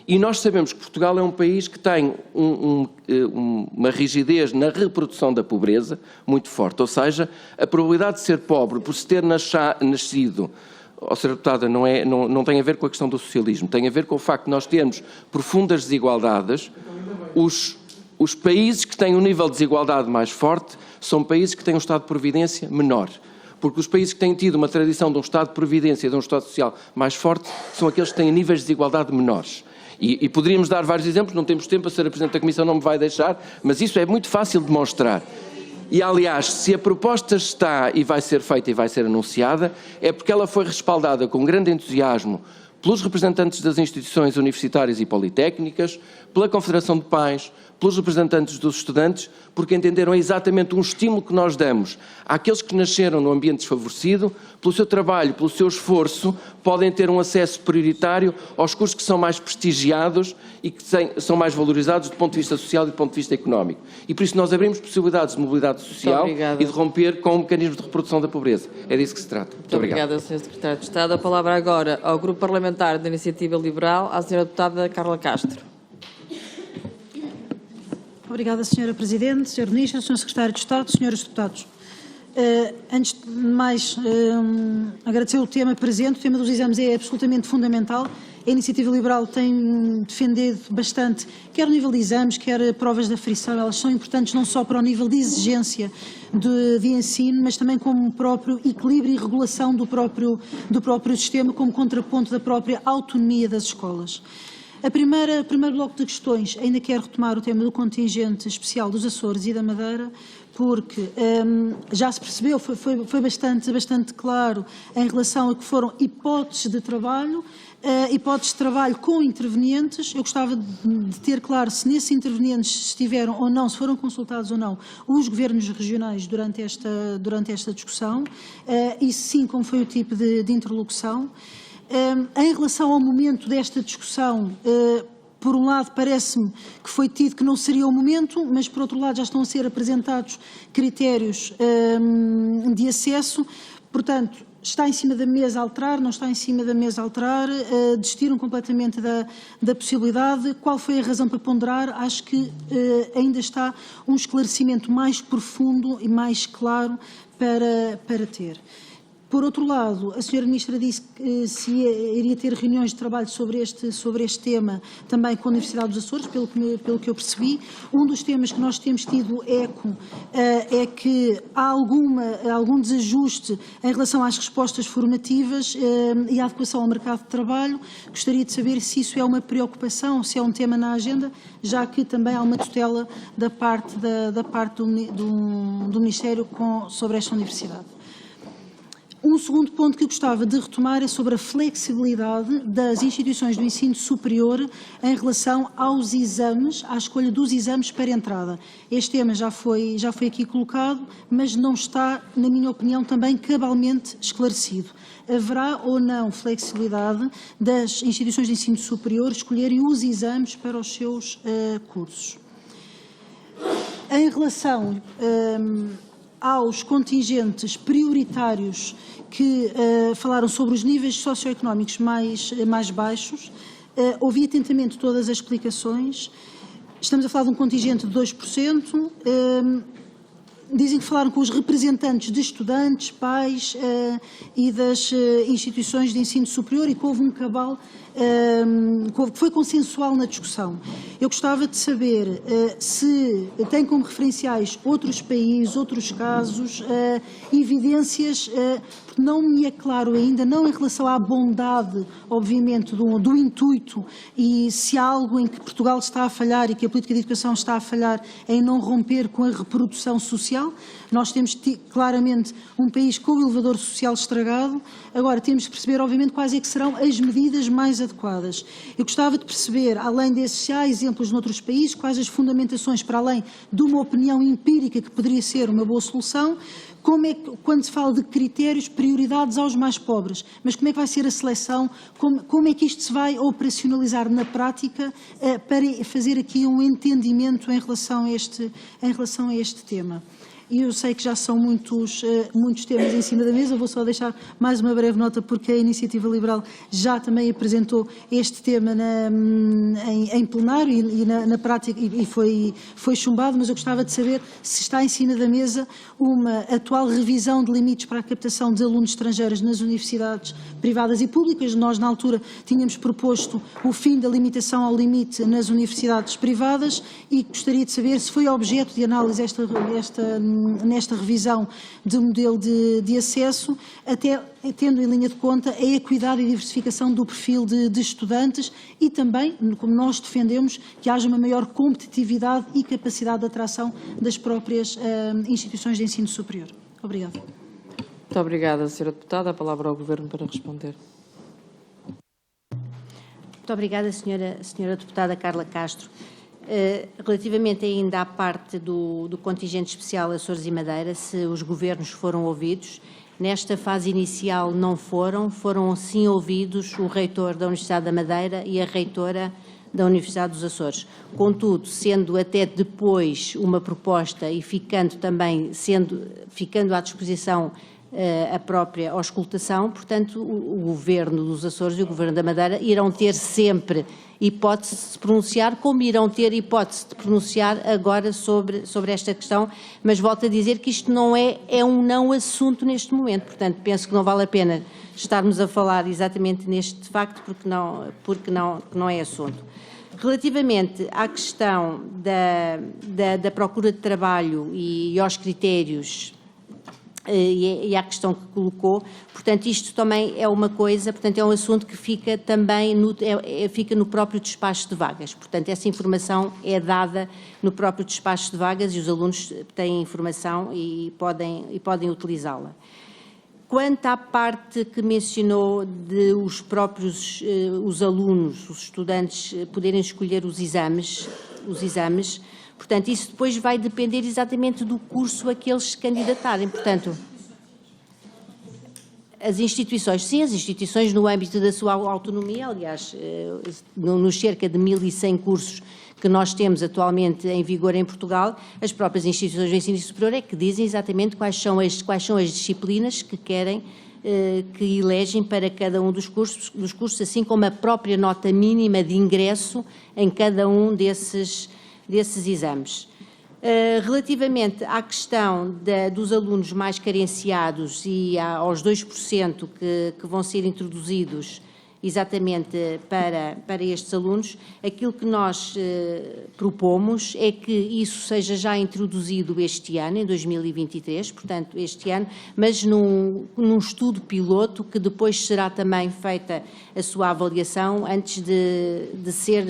e nós sabemos que Portugal é um país que tem uma rigidez na reprodução da pobreza muito forte, ou seja, a probabilidade de ser pobre por se ter nascido Sra. Deputada, não tem a ver com a questão do socialismo, tem a ver com o facto de nós termos profundas desigualdades. Os países que têm um nível de desigualdade mais forte são países que têm um Estado de Providência menor. Porque os países que têm tido uma tradição de um Estado de Providência e de um Estado Social mais forte são aqueles que têm níveis de desigualdade menores. E poderíamos dar vários exemplos, não temos tempo, a Sra. Presidente da Comissão não me vai deixar, mas isso é muito fácil de mostrar. E, aliás, se a proposta está e vai ser feita e vai ser anunciada, é porque ela foi respaldada com grande entusiasmo pelos representantes das instituições universitárias e politécnicas, pela Confederação de Pais, pelos representantes dos estudantes, porque entenderam exatamente um estímulo que nós damos àqueles que nasceram no ambiente desfavorecido, pelo seu trabalho, pelo seu esforço, podem ter um acesso prioritário aos cursos que são mais prestigiados e que são mais valorizados do ponto de vista social e do ponto de vista económico. E por isso nós abrimos possibilidades de mobilidade social e de romper com o mecanismo de reprodução da pobreza. É disso que se trata. Muito obrigada, Sr. Secretário de Estado. A palavra agora ao Grupo Parlamentar da Iniciativa Liberal, à Sra. Deputada Carla Castro. Obrigada, Sra. Presidente, Sr. Ministro, Sr. Secretário de Estado, Srs. Deputados. Antes de mais, agradecer o tema presente. O tema dos exames é absolutamente fundamental. A Iniciativa Liberal tem defendido bastante, quer o nível de exames, quer provas de aferição. Elas são importantes não só para o nível de exigência de ensino, mas também como próprio equilíbrio e regulação do próprio sistema, como contraponto da própria autonomia das escolas. O primeiro bloco de questões, ainda quero retomar o tema do contingente especial dos Açores e da Madeira, porque já se percebeu, foi bastante claro em relação a que foram hipóteses de trabalho com intervenientes. Eu gostava de ter claro se nesses intervenientes estiveram ou não, se foram consultados ou não, os governos regionais durante esta discussão, e sim, como foi o tipo de interlocução. Em relação ao momento desta discussão, por um lado parece-me que foi tido que não seria o momento, mas por outro lado já estão a ser apresentados critérios de acesso. Portanto, está em cima da mesa alterar, não está em cima da mesa alterar, desistiram completamente da possibilidade. Qual foi a razão para ponderar? Acho que ainda está um esclarecimento mais profundo e mais claro para ter. Por outro lado, a Sra. Ministra disse que se iria ter reuniões de trabalho sobre este tema também com a Universidade dos Açores, pelo que eu percebi. Um dos temas que nós temos tido eco é que há algum desajuste em relação às respostas formativas e à adequação ao mercado de trabalho. Gostaria de saber se isso é uma preocupação, se é um tema na agenda, já que também há uma tutela da parte do Ministério sobre esta universidade. Um segundo ponto que eu gostava de retomar é sobre a flexibilidade das instituições do ensino superior em relação aos exames, à escolha dos exames para entrada. Este tema já foi aqui colocado, mas não está, na minha opinião, também cabalmente esclarecido. Haverá ou não flexibilidade das instituições de ensino superior escolherem os exames para os seus cursos? Em relação aos contingentes prioritários que falaram sobre os níveis socioeconómicos mais baixos, ouvi atentamente todas as explicações. Estamos a falar de um contingente de 2%. Dizem que falaram com os representantes de estudantes, pais e das instituições de ensino superior e que houve um cabal que foi consensual na discussão. Eu gostava de saber se tem como referenciais outros países, outros casos, evidências, porque não me é claro ainda, não em relação à bondade, obviamente, do intuito e se há algo em que Portugal está a falhar e que a política de educação está a falhar em não romper com a reprodução social. Nós temos claramente um país com o elevador social estragado. Agora, temos de perceber, obviamente, quais é que serão as medidas mais adequadas. Eu gostava de perceber, além desses, se há exemplos noutros países, quais as fundamentações, para além de uma opinião empírica que poderia ser uma boa solução, como é que, quando se fala de critérios, prioridades aos mais pobres, mas como é que vai ser a seleção, como é que isto se vai operacionalizar na prática para fazer aqui um entendimento em relação a este tema. e eu sei que já são muitos temas em cima da mesa. Vou só deixar mais uma breve nota, porque a Iniciativa Liberal já também apresentou este tema em plenário e na prática e foi chumbado, mas eu gostava de saber se está em cima da mesa uma atual revisão de limites para a captação de alunos estrangeiros nas universidades privadas e públicas. Nós, na altura, tínhamos proposto o fim da limitação ao limite nas universidades privadas e gostaria de saber se foi objeto de análise nesta revisão de modelo de acesso, até tendo em linha de conta a equidade e diversificação do perfil de estudantes e também, como nós defendemos, que haja uma maior competitividade e capacidade de atração das próprias instituições de ensino superior. Obrigada. Muito obrigada, Sra. Deputada. A palavra ao Governo para responder. Muito obrigada, Sra. Deputada Carla Castro. Relativamente ainda à parte do contingente especial Açores e Madeira, se os governos foram ouvidos, nesta fase inicial não foram sim ouvidos o reitor da Universidade da Madeira e a reitora da Universidade dos Açores. Contudo, sendo até depois uma proposta e ficando à disposição a própria auscultação, portanto, o Governo dos Açores e o Governo da Madeira irão ter sempre hipótese de se pronunciar, como irão ter hipótese de pronunciar agora sobre esta questão, mas volto a dizer que isto não é um não assunto neste momento, portanto, penso que não vale a pena estarmos a falar exatamente neste facto, porque não é assunto. Relativamente à questão da procura de trabalho e aos critérios e à questão que colocou, portanto, isto também é uma coisa, portanto, é um assunto que fica também fica no próprio despacho de vagas, portanto, essa informação é dada no próprio despacho de vagas e os alunos têm informação e podem utilizá-la. Quanto à parte que mencionou de os alunos, os estudantes poderem escolher os exames, portanto, isso depois vai depender exatamente do curso a que eles se candidatarem. Portanto, as instituições no âmbito da sua autonomia, aliás, nos cerca de 1.100 cursos que nós temos atualmente em vigor em Portugal, as próprias instituições de ensino superior é que dizem exatamente quais são as disciplinas que querem, que elegem para cada um dos cursos, assim como a própria nota mínima de ingresso em cada um desses exames. Relativamente à questão dos alunos mais carenciados e aos 2% que vão ser introduzidos exatamente para estes alunos, aquilo que nós propomos é que isso seja já introduzido este ano, em 2023, portanto este ano, mas num estudo piloto que depois será também feita a sua avaliação antes de ser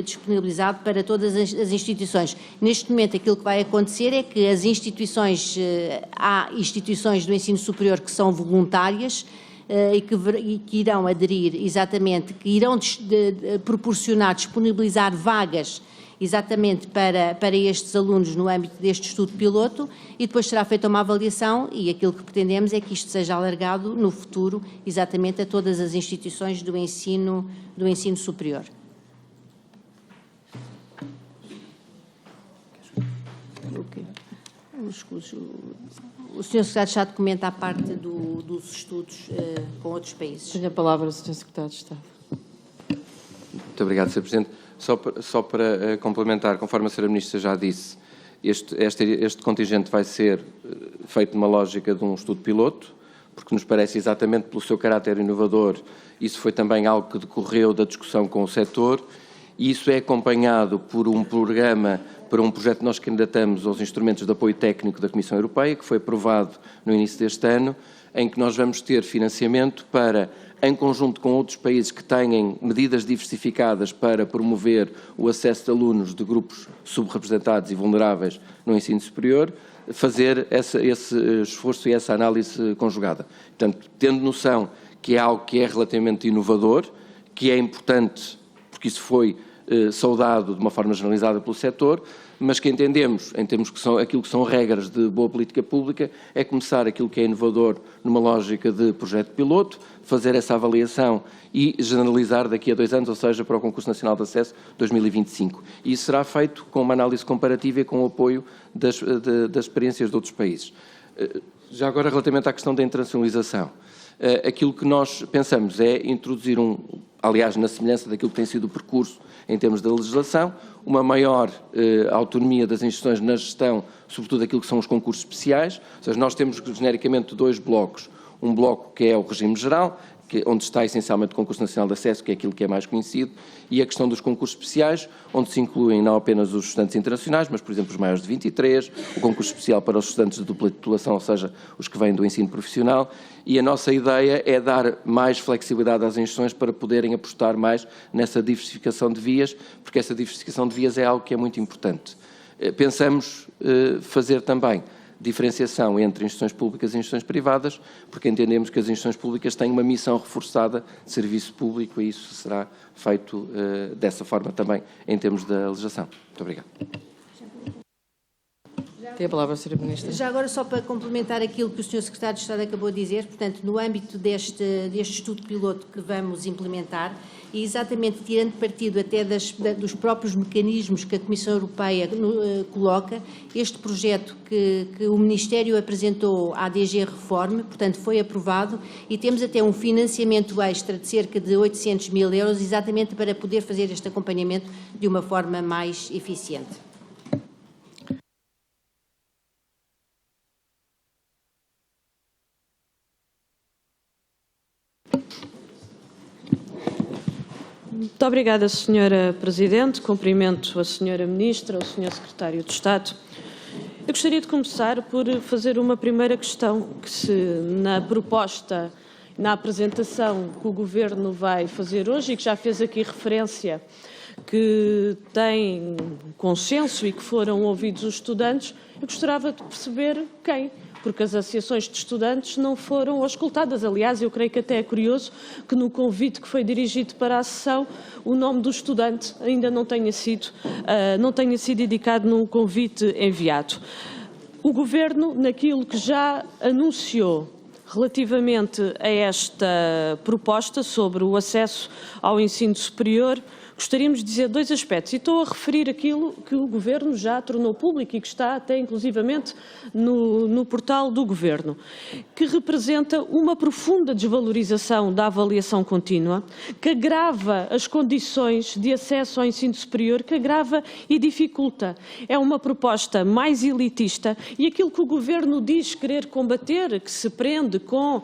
disponibilizado para todas as instituições. Neste momento, aquilo que vai acontecer é que há instituições do ensino superior que são voluntárias e que irão aderir exatamente, que irão disponibilizar vagas exatamente para estes alunos no âmbito deste estudo piloto e depois será feita uma avaliação e aquilo que pretendemos é que isto seja alargado no futuro exatamente a todas as instituições do ensino superior. O Sr. Secretário de Estado comenta a parte dos estudos com outros países. Tenho a palavra o Sr. Secretário de Estado. Muito obrigado, Sr. Presidente. Só para complementar, conforme a Sra. Ministra já disse, este contingente vai ser feito numa lógica de um estudo piloto, porque nos parece exatamente pelo seu caráter inovador, isso foi também algo que decorreu da discussão com o setor, e isso é acompanhado por um programa, para um projeto que nós candidatamos aos instrumentos de apoio técnico da Comissão Europeia, que foi aprovado no início deste ano, em que nós vamos ter financiamento para, em conjunto com outros países que tenham medidas diversificadas para promover o acesso de alunos de grupos subrepresentados e vulneráveis no ensino superior, fazer esse esforço e essa análise conjugada. Portanto, tendo noção que é algo que é relativamente inovador, que é importante, porque isso foi saudado de uma forma generalizada pelo setor, mas que entendemos, em termos que são aquilo que são regras de boa política pública, é começar aquilo que é inovador numa lógica de projeto piloto, fazer essa avaliação e generalizar daqui a 2 anos, ou seja, para o Concurso Nacional de Acesso 2025. E isso será feito com uma análise comparativa e com o apoio das experiências de outros países. Já agora, relativamente à questão da internacionalização, aquilo que nós pensamos é introduzir aliás, na semelhança daquilo que tem sido o percurso em termos da legislação, uma maior autonomia das instituições na gestão, sobretudo daquilo que são os concursos especiais, ou seja, nós temos genericamente 2 blocos, um bloco que é o regime geral, onde está essencialmente o Concurso Nacional de Acesso, que é aquilo que é mais conhecido, e a questão dos concursos especiais, onde se incluem não apenas os estudantes internacionais, mas, por exemplo, os maiores de 23, o concurso especial para os estudantes de dupla titulação, ou seja, os que vêm do ensino profissional, e a nossa ideia é dar mais flexibilidade às instituições para poderem apostar mais nessa diversificação de vias, porque essa diversificação de vias é algo que é muito importante. Pensamos fazer também diferenciação entre instituições públicas e instituições privadas, porque entendemos que as instituições públicas têm uma missão reforçada de serviço público e isso será feito dessa forma também em termos da legislação. Muito obrigado. Tem a palavra a Sra. Ministra. Já agora, só para complementar aquilo que o Sr. Secretário de Estado acabou de dizer, portanto, no âmbito deste estudo piloto que vamos implementar, e exatamente tirando partido até dos próprios mecanismos que a Comissão Europeia coloca, este projeto que o Ministério apresentou à DG Reform, portanto, foi aprovado e temos até um financiamento extra de cerca de 800 mil euros, exatamente para poder fazer este acompanhamento de uma forma mais eficiente. Muito obrigada, Sra. Presidente. Cumprimento a Sra. Ministra, o Sr. Secretário de Estado. Eu gostaria de começar por fazer uma primeira questão, que se na proposta, na apresentação que o Governo vai fazer hoje e que já fez aqui referência, que tem consenso e que foram ouvidos os estudantes, eu gostaria de perceber quem, porque as associações de estudantes não foram auscultadas. Aliás, eu creio que até é curioso que no convite que foi dirigido para a sessão, o nome do estudante ainda não tenha sido indicado no convite enviado. O Governo, naquilo que já anunciou relativamente a esta proposta sobre o acesso ao ensino superior, gostaríamos de dizer 2 aspectos, e estou a referir aquilo que o Governo já tornou público e que está até inclusivamente no portal do Governo, que representa uma profunda desvalorização da avaliação contínua, que agrava as condições de acesso ao ensino superior, que agrava e dificulta. É uma proposta mais elitista e aquilo que o Governo diz querer combater, que se prende com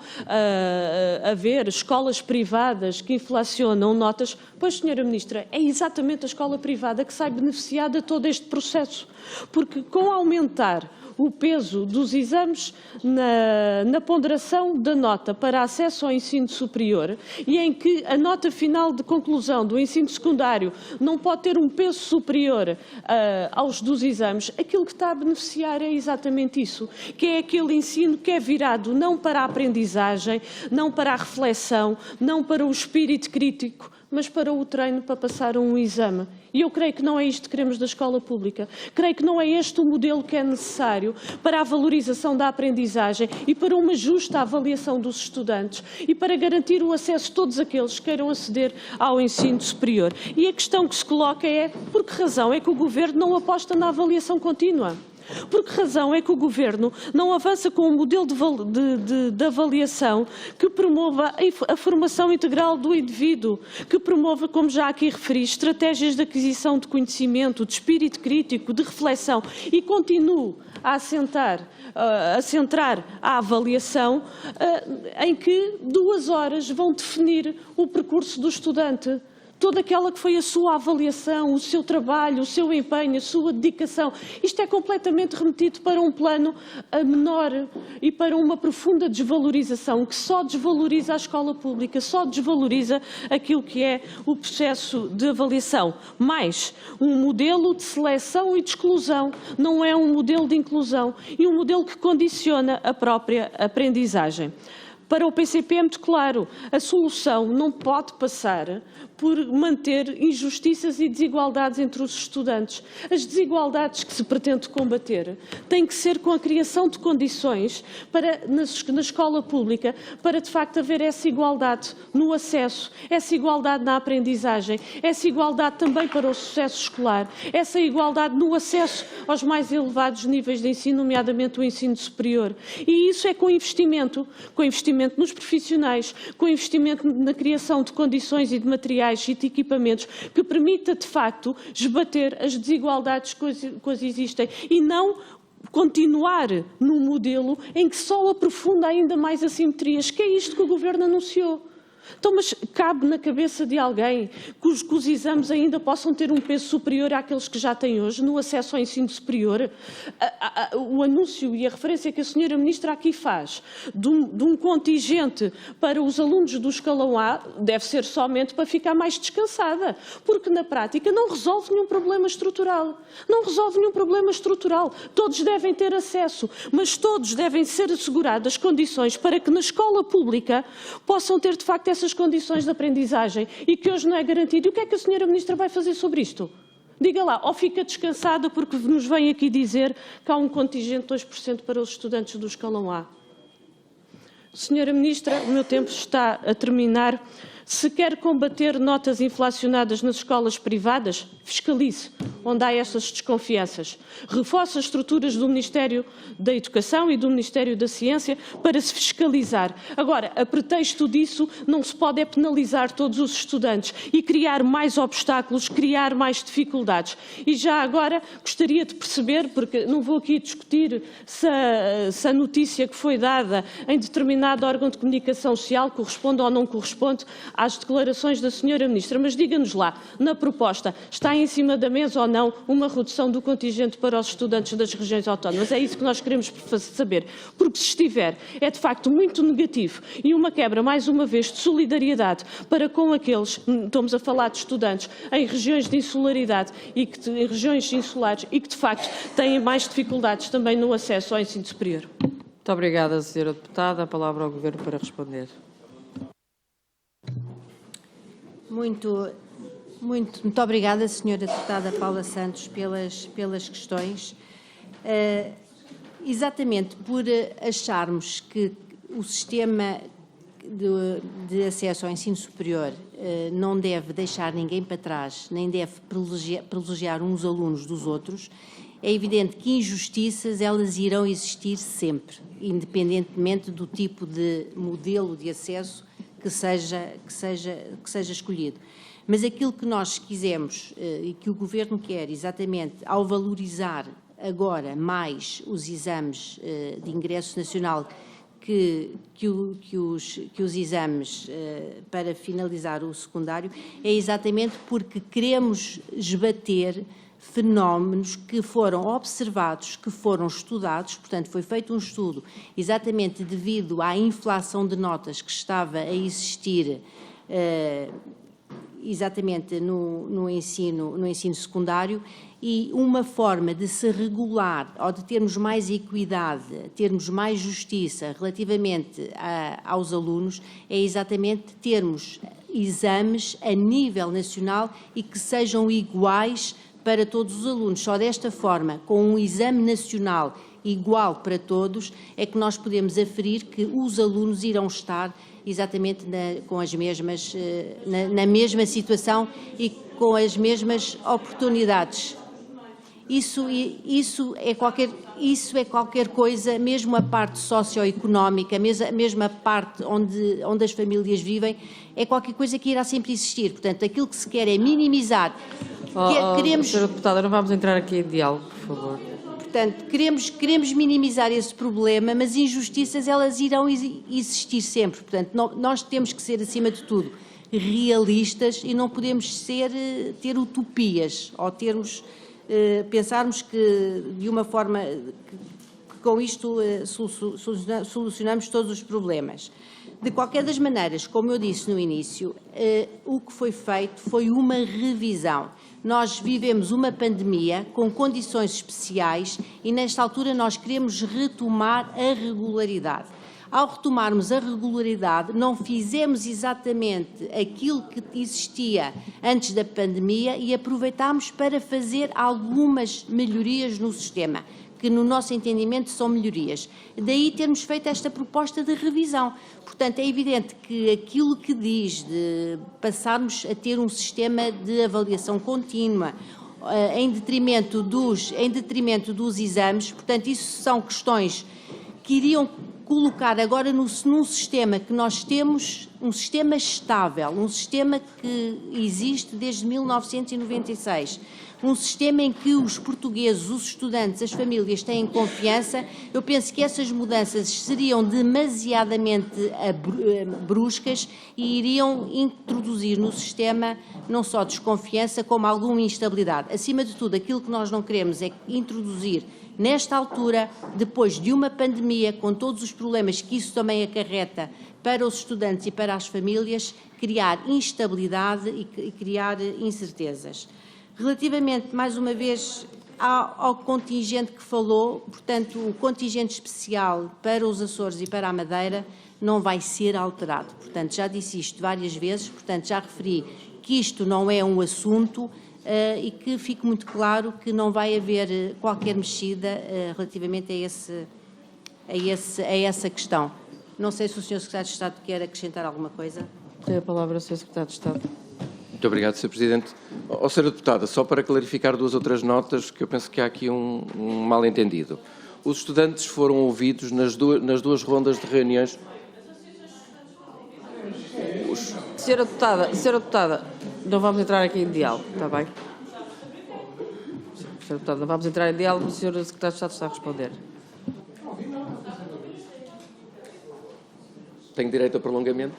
haver escolas privadas que inflacionam notas, pois, Sra. Ministra, é exatamente a escola privada que sai beneficiada de todo este processo, porque com aumentar o peso dos exames na ponderação da nota para acesso ao ensino superior e em que a nota final de conclusão do ensino secundário não pode ter um peso superior aos dos exames, aquilo que está a beneficiar é exatamente isso, que é aquele ensino que é virado não para a aprendizagem, não para a reflexão, não para o espírito crítico, mas para o treino para passar um exame. E eu creio que não é isto que queremos da escola pública. Creio que não é este o modelo que é necessário para a valorização da aprendizagem e para uma justa avaliação dos estudantes e para garantir o acesso de todos aqueles que queiram aceder ao ensino superior. E a questão que se coloca é por que razão é que o Governo não aposta na avaliação contínua? Por que razão é que o Governo não avança com um modelo de avaliação que promova a formação integral do indivíduo, que promova, como já aqui referi, estratégias de aquisição de conhecimento, de espírito crítico, de reflexão e continue a centrar a avaliação em que 2 horas vão definir o percurso do estudante? Toda aquela que foi a sua avaliação, o seu trabalho, o seu empenho, a sua dedicação. Isto é completamente remetido para um plano menor e para uma profunda desvalorização, que só desvaloriza a escola pública, só desvaloriza aquilo que é o processo de avaliação. Mais, um modelo de seleção e de exclusão, não é um modelo de inclusão e um modelo que condiciona a própria aprendizagem. Para o PCP é muito claro, a solução não pode passar por manter injustiças e desigualdades entre os estudantes. As desigualdades que se pretende combater têm que ser com a criação de condições para, na escola pública, para de facto haver essa igualdade no acesso, essa igualdade na aprendizagem, essa igualdade também para o sucesso escolar, essa igualdade no acesso aos mais elevados níveis de ensino, nomeadamente o ensino superior. E isso é com investimento nos profissionais, com investimento na criação de condições e de materiais e de equipamentos que permita, de facto, esbater as desigualdades que hoje existem e não continuar num modelo em que só aprofunda ainda mais assimetrias, que é isto que o Governo anunciou. Então, mas cabe na cabeça de alguém que os exames ainda possam ter um peso superior àqueles que já têm hoje no acesso ao ensino superior? O anúncio e a referência que a Sra. Ministra aqui faz de um contingente para os alunos do escalão A deve ser somente para ficar mais descansada, porque na prática não resolve nenhum problema estrutural. Não resolve nenhum problema estrutural. Todos devem ter acesso, mas todos devem ser asseguradas condições para que na escola pública possam ter de facto essas condições de aprendizagem e que hoje não é garantido. E o que é que a Sra. Ministra vai fazer sobre isto? Diga lá, ou fica descansada porque nos vem aqui dizer que há um contingente de 2% para os estudantes do escalão A. Sra. Ministra, o meu tempo está a terminar. Se quer combater notas inflacionadas nas escolas privadas, fiscalize onde há essas desconfianças. Reforce as estruturas do Ministério da Educação e do Ministério da Ciência para se fiscalizar. Agora, a pretexto disso, não se pode penalizar todos os estudantes e criar mais obstáculos, criar mais dificuldades. E já agora gostaria de perceber, porque não vou aqui discutir se a notícia que foi dada em determinado órgão de comunicação social corresponde ou não corresponde às declarações da Sra. Ministra, mas diga-nos lá, na proposta, está em cima da mesa ou não uma redução do contingente para os estudantes das regiões autónomas? É isso que nós queremos saber, porque se estiver, é de facto muito negativo e uma quebra, mais uma vez, de solidariedade para com aqueles, estamos a falar de estudantes em regiões de insularidade e em regiões insulares e que de facto têm mais dificuldades também no acesso ao ensino superior. Muito obrigada, Sra. Deputada. A palavra ao Governo para responder. Muito obrigada, Sra. Deputada Paula Santos, pelas questões. Exatamente por acharmos que o sistema de acesso ao ensino superior não deve deixar ninguém para trás, nem deve privilegiar uns alunos dos outros, é evidente que injustiças elas irão existir sempre, independentemente do tipo de modelo de acesso que seja escolhido. Mas aquilo que nós quisemos e que o Governo quer, exatamente, ao valorizar agora mais os exames de ingresso nacional que os exames para finalizar o secundário, é exatamente porque queremos esbater fenómenos que foram observados, que foram estudados, portanto foi feito um estudo exatamente devido à inflação de notas que estava a existir exatamente no ensino secundário, e uma forma de se regular ou de termos mais equidade, termos mais justiça relativamente aos alunos, é exatamente termos exames a nível nacional e que sejam iguais para todos os alunos. Só desta forma, com um exame nacional igual para todos, é que nós podemos aferir que os alunos irão estar exatamente com as mesmas, na mesma situação e com as mesmas oportunidades. Isso é qualquer coisa, mesmo a parte socioeconómica, mesmo a parte onde as famílias vivem, é qualquer coisa que irá sempre existir. Portanto, aquilo que se quer é minimizar. Senhora Deputada, não vamos entrar aqui em diálogo, por favor. Portanto, queremos minimizar esse problema, mas injustiças elas irão existir sempre. Portanto, nós temos que ser, acima de tudo, realistas e não podemos ter utopias ou pensarmos que de uma forma que com isto solucionamos todos os problemas. De qualquer das maneiras, como eu disse no início, o que foi feito foi uma revisão. Nós vivemos uma pandemia com condições especiais e nesta altura nós queremos retomar a regularidade. Ao retomarmos a regularidade, não fizemos exatamente aquilo que existia antes da pandemia e aproveitámos para fazer algumas melhorias no sistema, que no nosso entendimento são melhorias. Daí termos feito esta proposta de revisão. Portanto, é evidente que aquilo que diz de passarmos a ter um sistema de avaliação contínua, em detrimento dos exames, portanto, isso são questões que iriam colocar agora num sistema que nós temos, um sistema estável, um sistema que existe desde 1996, um sistema em que os portugueses, os estudantes, as famílias têm confiança. Eu penso que essas mudanças seriam demasiadamente bruscas e iriam introduzir no sistema não só desconfiança, como alguma instabilidade. Acima de tudo, aquilo que nós não queremos é introduzir, nesta altura, depois de uma pandemia, com todos os problemas que isso também acarreta para os estudantes e para as famílias, criar instabilidade e criar incertezas. Relativamente, mais uma vez, ao contingente que falou, portanto, o contingente especial para os Açores e para a Madeira não vai ser alterado. Portanto, já disse isto várias vezes, portanto, já referi que isto não é um assunto e que fique muito claro que não vai haver qualquer mexida relativamente a essa questão. Não sei se o Sr. Secretário de Estado quer acrescentar alguma coisa. Tem a palavra o Sr. Secretário de Estado. Muito obrigado, Sr. Presidente. Sra. Deputada, só para clarificar duas outras notas, que eu penso que há aqui um mal-entendido. Os estudantes foram ouvidos nas duas rondas de reuniões. Senhora Deputada, não vamos entrar aqui em diálogo, está bem? Senhora Deputada, não vamos entrar em diálogo, o Sr. Secretário de Estado está a responder. Tenho direito a prolongamento?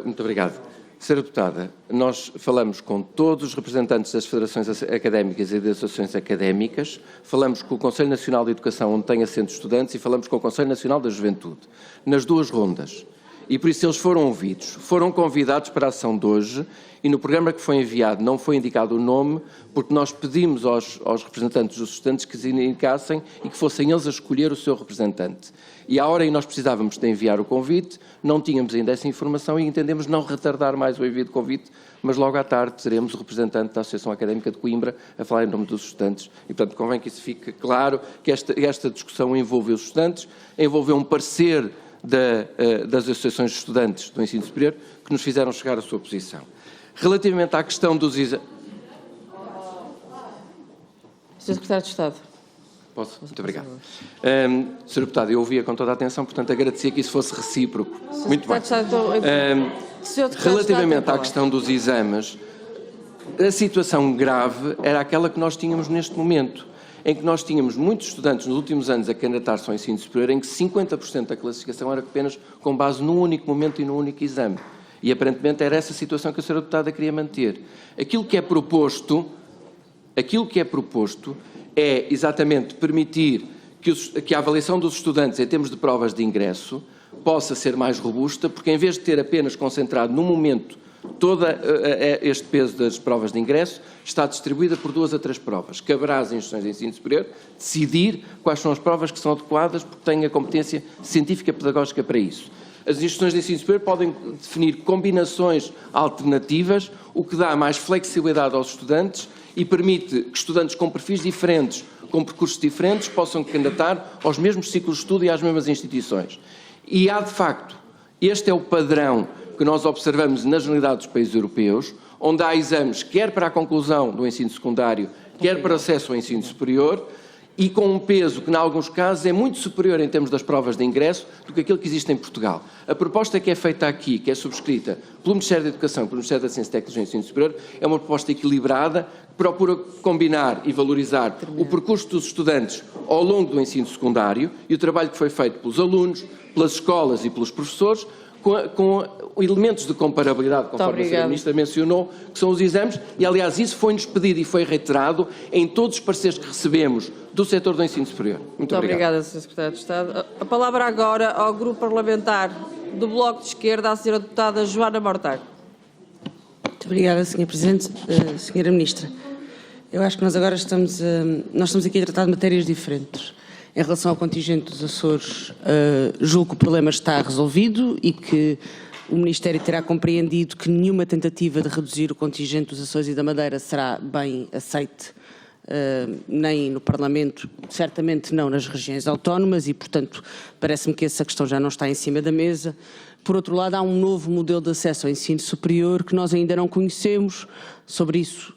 Muito obrigado. Sra. Deputada, nós falamos com todos os representantes das federações académicas e das associações académicas, falamos com o Conselho Nacional de Educação, onde tem assento de estudantes, e falamos com o Conselho Nacional da Juventude, nas duas rondas. E por isso eles foram ouvidos, foram convidados para a sessão de hoje, e no programa que foi enviado não foi indicado o nome, porque nós pedimos aos representantes dos estudantes que se indicassem e que fossem eles a escolher o seu representante. E à hora em que nós precisávamos de enviar o convite, não tínhamos ainda essa informação e entendemos não retardar mais o envio de convite, mas logo à tarde teremos o representante da Associação Académica de Coimbra a falar em nome dos estudantes. E, portanto, convém que isso fique claro, que esta discussão envolveu os estudantes, envolveu um parecer das associações de estudantes do ensino superior que nos fizeram chegar a sua posição. Relativamente à questão dos exames... Sr. Secretário de Estado. Posso? Muito obrigado. Sr. Deputado, eu ouvia com toda a atenção, portanto agradecia que isso fosse recíproco. Muito bem. Relativamente à questão dos exames, a situação grave era aquela que nós tínhamos neste momento, em que nós tínhamos muitos estudantes nos últimos anos a candidatar-se ao ensino superior, em que 50% da classificação era apenas com base num único momento e num único exame. E aparentemente era essa situação que a Sra. Deputada queria manter. Aquilo que é proposto é exatamente permitir que a avaliação dos estudantes em termos de provas de ingresso possa ser mais robusta, porque em vez de ter apenas concentrado no momento todo este peso das provas de ingresso, está distribuída por 2 a 3 provas. Caberá às instituições de ensino superior decidir quais são as provas que são adequadas, porque têm a competência científica e pedagógica para isso. As instituições de ensino superior podem definir combinações alternativas, o que dá mais flexibilidade aos estudantes e permite que estudantes com perfis diferentes, com percursos diferentes, possam candidatar aos mesmos ciclos de estudo e às mesmas instituições. E há, de facto, este é o padrão que nós observamos na generalidade dos países europeus, onde há exames quer para a conclusão do ensino secundário, quer para acesso ao ensino superior, e com um peso que, em alguns casos, é muito superior em termos das provas de ingresso do que aquilo que existe em Portugal. A proposta que é feita aqui, que é subscrita pelo Ministério da Educação e pelo Ministério da Ciência, Tecnologia e Ensino Superior, é uma proposta equilibrada, que procura combinar e valorizar o percurso dos estudantes ao longo do ensino secundário e o trabalho que foi feito pelos alunos, pelas escolas e pelos professores, com elementos de comparabilidade, conforme a Sra. Ministra mencionou, que são os exames, e aliás isso foi-nos pedido e foi reiterado em todos os pareceres que recebemos do setor do ensino superior. Muito obrigado. Obrigada, Sr. Secretário de Estado. A palavra agora ao Grupo Parlamentar do Bloco de Esquerda, à Sra. Deputada Joana Mortágua. Muito obrigada, Sr. Presidente. Sra. Ministra, eu acho que nós agora estamos aqui a tratar de matérias diferentes. Em relação ao contingente dos Açores, julgo que o problema está resolvido e que o Ministério terá compreendido que nenhuma tentativa de reduzir o contingente dos Açores e da Madeira será bem aceite, nem no Parlamento, certamente não nas regiões autónomas e, portanto, parece-me que essa questão já não está em cima da mesa. Por outro lado, há um novo modelo de acesso ao ensino superior que nós ainda não conhecemos. Sobre isso,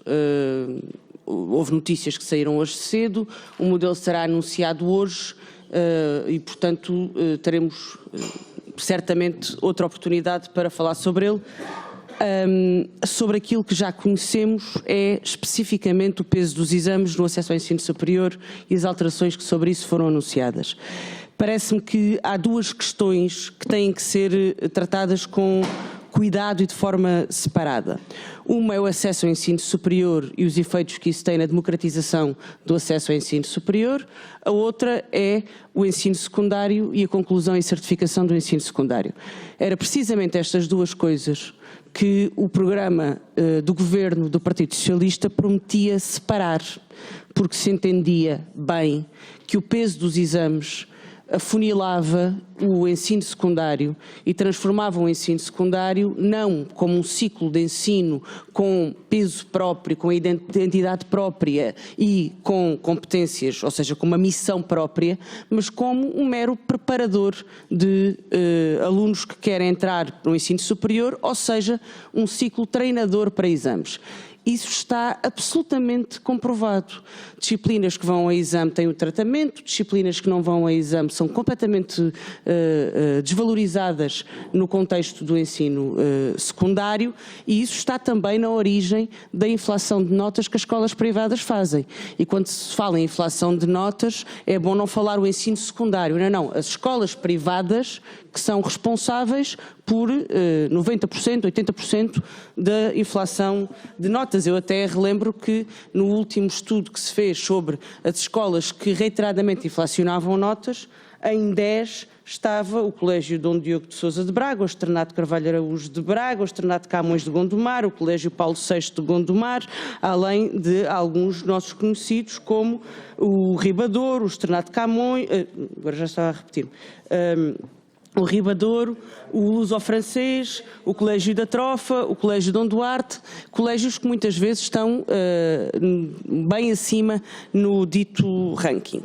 houve notícias que saíram hoje cedo, o modelo será anunciado hoje e, portanto, teremos certamente outra oportunidade para falar sobre ele. Sobre aquilo que já conhecemos é especificamente o peso dos exames no acesso ao ensino superior e as alterações que sobre isso foram anunciadas. Parece-me que há duas questões que têm que ser tratadas com cuidado e de forma separada. Uma é o acesso ao ensino superior e os efeitos que isso tem na democratização do acesso ao ensino superior. A outra é o ensino secundário e a conclusão e certificação do ensino secundário. Era precisamente estas duas coisas que o programa do Governo do Partido Socialista prometia separar, porque se entendia bem que o peso dos exames afunilava o ensino secundário e transformava o ensino secundário não como um ciclo de ensino com peso próprio, com identidade própria e com competências, ou seja, com uma missão própria, mas como um mero preparador de alunos que querem entrar no ensino superior, ou seja, um ciclo treinador para exames. Isso está absolutamente comprovado. Disciplinas que vão a exame têm o tratamento, disciplinas que não vão a exame são completamente desvalorizadas no contexto do ensino secundário e isso está também na origem da inflação de notas que as escolas privadas fazem. E quando se fala em inflação de notas, é bom não falar o ensino secundário, não. As escolas privadas que são responsáveis por 90%, 80% da inflação de notas. Eu até relembro que no último estudo que se fez sobre as escolas que reiteradamente inflacionavam notas, em 10 estava o Colégio Dom Diogo de Sousa de Braga, o Externato Carvalho Araújo de Braga, o Externato Camões de Gondomar, o Colégio Paulo VI de Gondomar, além de alguns nossos conhecidos como o Ribador, o Externato Camões, agora já estava a repetir, o Ribadouro, o Luso-Francês, o Colégio da Trofa, o Colégio Dom Duarte, colégios que muitas vezes estão bem acima no dito ranking.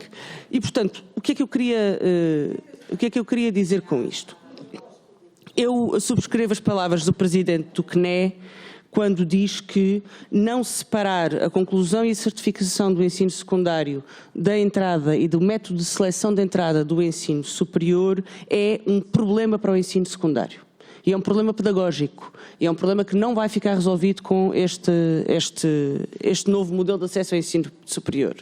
E, portanto, o que é que eu queria dizer com isto? Eu subscrevo as palavras do Presidente do CNE quando diz que não separar a conclusão e a certificação do ensino secundário da entrada e do método de seleção de entrada do ensino superior é um problema para o ensino secundário. E é um problema pedagógico, e é um problema que não vai ficar resolvido com este novo modelo de acesso ao ensino superior.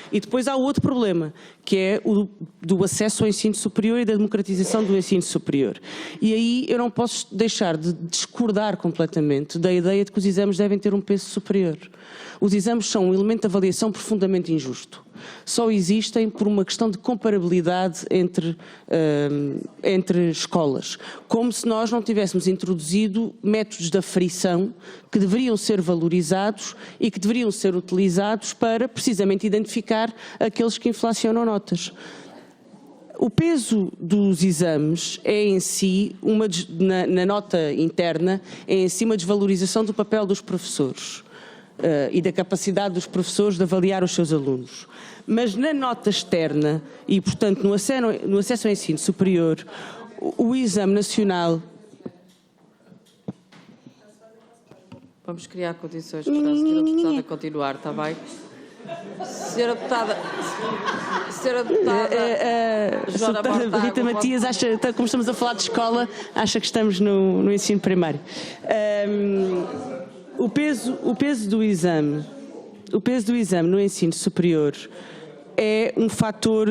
E depois há outro problema, que é o do acesso ao ensino superior e da democratização do ensino superior. E aí eu não posso deixar de discordar completamente da ideia de que os exames devem ter um peso superior. Os exames são um elemento de avaliação profundamente injusto. Só existem por uma questão de comparabilidade entre escolas. Como se nós não tivéssemos introduzido métodos de aferição que deveriam ser valorizados e que deveriam ser utilizados para precisamente identificar aqueles que inflacionam notas. O peso dos exames é em si, na nota interna, é em si uma desvalorização do papel dos professores e da capacidade dos professores de avaliar os seus alunos. Mas na nota externa e, portanto, no acesso ao ensino superior, o exame nacional... Vamos criar condições para a senhora deputada continuar, está bem? Senhora deputada Joana Mortágua, Rita Matias, acha, como estamos a falar de escola, acha que estamos no ensino primário. O peso do exame no ensino superior é um fator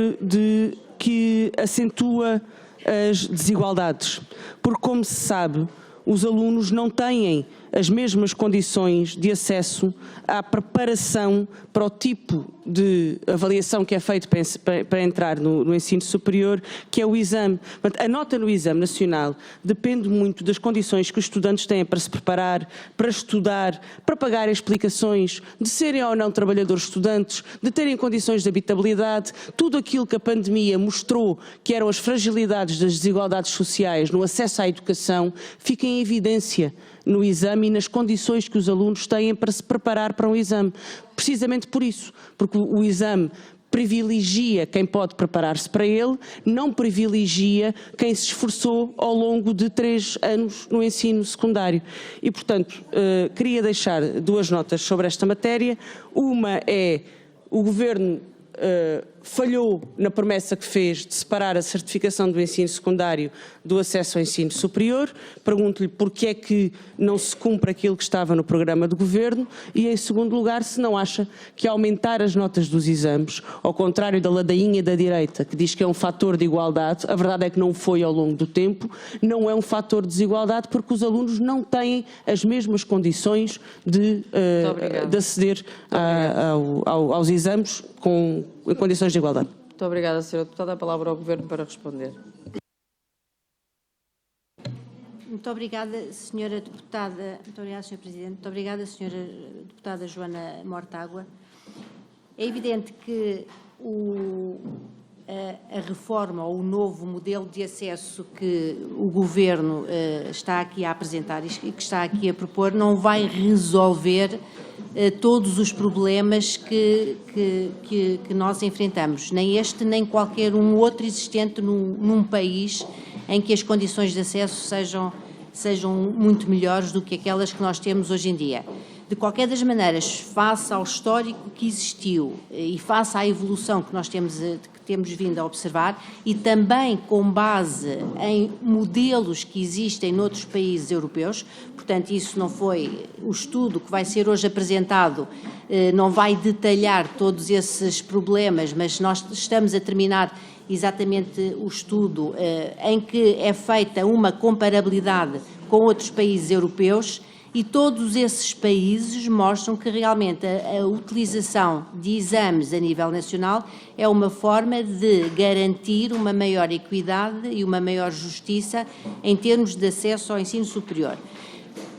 que acentua as desigualdades, porque, como se sabe, os alunos não têm as mesmas condições de acesso à preparação para o tipo de avaliação que é feito para entrar no ensino superior, que é o exame. Portanto, a nota no exame nacional depende muito das condições que os estudantes têm para se preparar, para estudar, para pagar explicações, de serem ou não trabalhadores estudantes, de terem condições de habitabilidade, tudo aquilo que a pandemia mostrou que eram as fragilidades das desigualdades sociais no acesso à educação, fica em evidência no exame e nas condições que os alunos têm para se preparar para um exame. Precisamente por isso, porque o exame privilegia quem pode preparar-se para ele, não privilegia quem se esforçou ao longo de 3 anos no ensino secundário. E, portanto, queria deixar 2 notas sobre esta matéria. Uma é o Governo falhou na promessa que fez de separar a certificação do ensino secundário do acesso ao ensino superior. Pergunto-lhe porque é que não se cumpre aquilo que estava no programa de governo e, em segundo lugar, se não acha que aumentar as notas dos exames, ao contrário da ladainha da direita, que diz que é um fator de igualdade, a verdade é que não foi ao longo do tempo, não é um fator de desigualdade porque os alunos não têm as mesmas condições de aceder aos exames em condições de igualdade. Muito obrigada, Sra. Deputada. A palavra ao Governo para responder. Muito obrigada, Sra. Deputada. Muito obrigada, Sr. Presidente. Muito obrigada, Sra. Deputada Joana Mortágua. É evidente que a reforma ou o novo modelo de acesso que o Governo está aqui a apresentar e que está aqui a propor não vai resolver todos os problemas que nós enfrentamos, nem este nem qualquer um outro existente num país em que as condições de acesso sejam muito melhores do que aquelas que nós temos hoje em dia. De qualquer das maneiras, face ao histórico que existiu e face à evolução que nós temos vindo a observar e também com base em modelos que existem noutros países europeus, portanto isso não foi o estudo que vai ser hoje apresentado, não vai detalhar todos esses problemas, mas nós estamos a terminar exatamente o estudo em que é feita uma comparabilidade com outros países europeus. E todos esses países mostram que realmente a utilização de exames a nível nacional é uma forma de garantir uma maior equidade e uma maior justiça em termos de acesso ao ensino superior.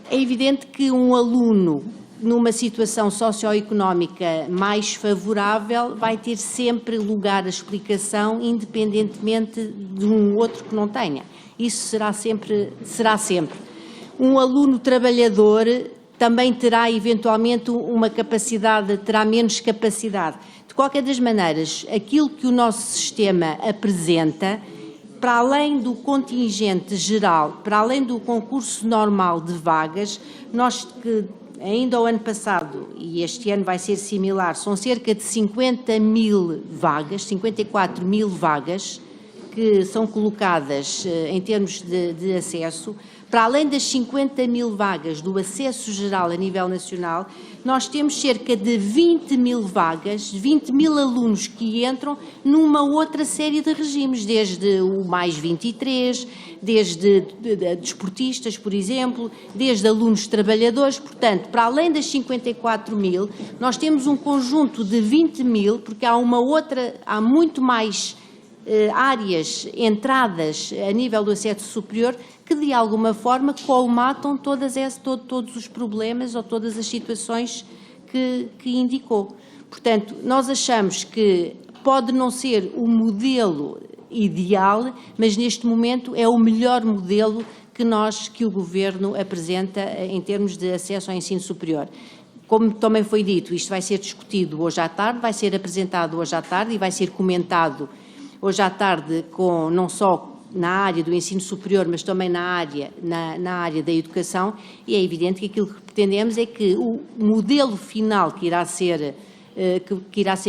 É evidente que um aluno numa situação socioeconómica mais favorável vai ter sempre lugar à explicação, independentemente de um outro que não tenha. Isso será sempre. Um aluno trabalhador também terá eventualmente uma capacidade, terá menos capacidade. De qualquer das maneiras, aquilo que o nosso sistema apresenta, para além do contingente geral, para além do concurso normal de vagas, nós que ainda o ano passado, e este ano vai ser similar, são cerca de 50.000 vagas, 54.000 vagas, que são colocadas em termos de acesso. Para além das 50.000 vagas do acesso geral a nível nacional, nós temos cerca de 20.000 vagas, 20.000 alunos que entram numa outra série de regimes, desde o mais 23, desde desportistas, por exemplo, desde alunos trabalhadores. Portanto, para além das 54.000, nós temos um conjunto de 20.000, porque há muito mais áreas, entradas a nível do acesso superior que de alguma forma colmatam todos os problemas ou todas as situações que indicou. Portanto, nós achamos que pode não ser o modelo ideal, mas neste momento é o melhor modelo que o Governo apresenta em termos de acesso ao ensino superior. Como também foi dito, isto vai ser discutido hoje à tarde, vai ser apresentado hoje à tarde e vai ser comentado hoje à tarde não só na área do ensino superior, mas também na área da educação, e é evidente que aquilo que pretendemos é que o modelo final que irá ser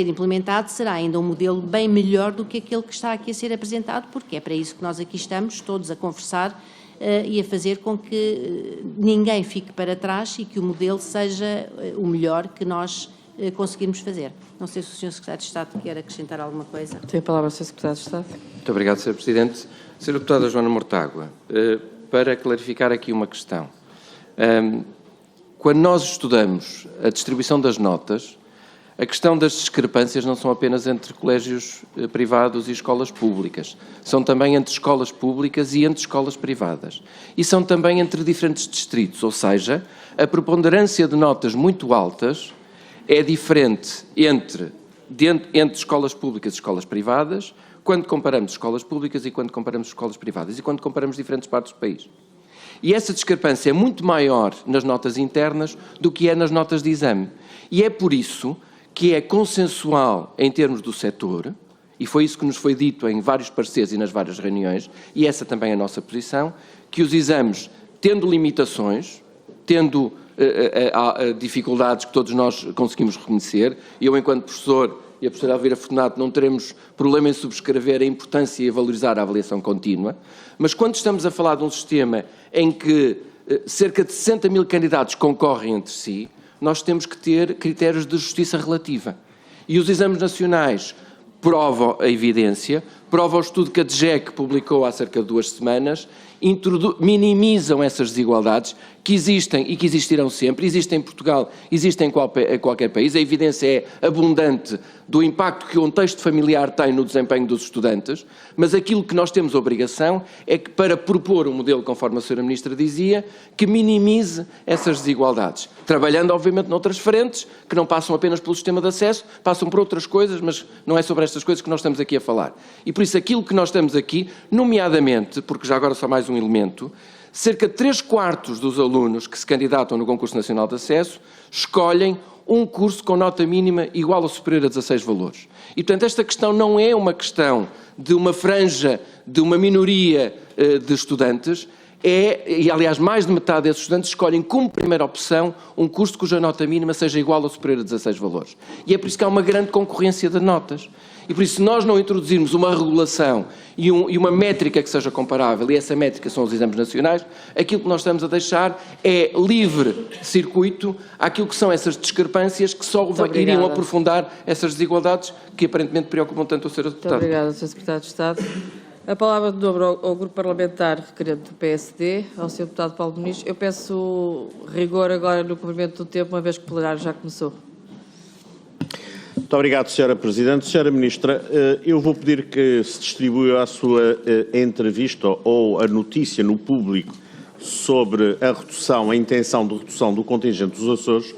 implementado será ainda um modelo bem melhor do que aquele que está aqui a ser apresentado, porque é para isso que nós aqui estamos todos a conversar e a fazer com que ninguém fique para trás e que o modelo seja o melhor que nós conseguirmos fazer. Não sei se o Sr. Secretário de Estado quer acrescentar alguma coisa. Tem a palavra o Sr. Secretário de Estado. Muito obrigado, Sr. Presidente. Sra. Deputada Joana Mortágua, para clarificar aqui uma questão. Quando nós estudamos a distribuição das notas, a questão das discrepâncias não são apenas entre colégios privados e escolas públicas, são também entre escolas públicas e entre escolas privadas. E são também entre diferentes distritos, ou seja, a preponderância de notas muito altas é diferente entre escolas públicas e escolas privadas, quando comparamos escolas públicas e quando comparamos escolas privadas, e quando comparamos diferentes partes do país. E essa discrepância é muito maior nas notas internas do que é nas notas de exame. E é por isso que é consensual em termos do setor, e foi isso que nos foi dito em vários pareceres e nas várias reuniões, e essa também é a nossa posição, que os exames, tendo limitações, tendo dificuldades que todos nós conseguimos reconhecer, e eu, enquanto professor, e a professora Elvira Fortunato, não teremos problema em subscrever a importância e a valorizar a avaliação contínua, mas quando estamos a falar de um sistema em que cerca de 60 mil candidatos concorrem entre si, nós temos que ter critérios de justiça relativa. E os exames nacionais provam a evidência, prova o estudo que a DGEC publicou há cerca de 2 semanas, minimizam essas desigualdades que existem e que existirão sempre, existem em Portugal, existem em qualquer país, a evidência é abundante do impacto que o contexto familiar tem no desempenho dos estudantes, mas aquilo que nós temos obrigação é que, para propor um modelo, conforme a Sra. Ministra dizia, que minimize essas desigualdades, trabalhando obviamente noutras frentes, que não passam apenas pelo sistema de acesso, passam por outras coisas, mas não é sobre estas coisas que nós estamos aqui a falar. E por isso aquilo que nós estamos aqui, nomeadamente, porque já agora só mais um elemento, cerca de 3/4 dos alunos que se candidatam no Concurso Nacional de Acesso escolhem um curso com nota mínima igual ou superior a 16 valores. E, portanto, esta questão não é uma questão de uma franja, de uma minoria de estudantes, e aliás mais de metade desses estudantes escolhem como primeira opção um curso cuja nota mínima seja igual ou superior a 16 valores. E é por isso que há uma grande concorrência de notas. E por isso, se nós não introduzirmos uma regulação e uma métrica que seja comparável, e essa métrica são os exames nacionais, aquilo que nós estamos a deixar é livre circuito àquilo que são essas discrepâncias que só iriam aprofundar essas desigualdades que aparentemente preocupam tanto o Sr. Deputado. Muito obrigada, Sr. Secretário de Estado. A palavra de novo ao Grupo Parlamentar requerente do PSD, ao Sr. Deputado Paulo Muniz. Eu peço rigor agora no cumprimento do tempo, uma vez que o plenário já começou. Muito obrigado, Sra. Presidente. Sra. Ministra, eu vou pedir que se distribua a sua entrevista ou a notícia no público sobre a intenção de redução do contingente dos Açores.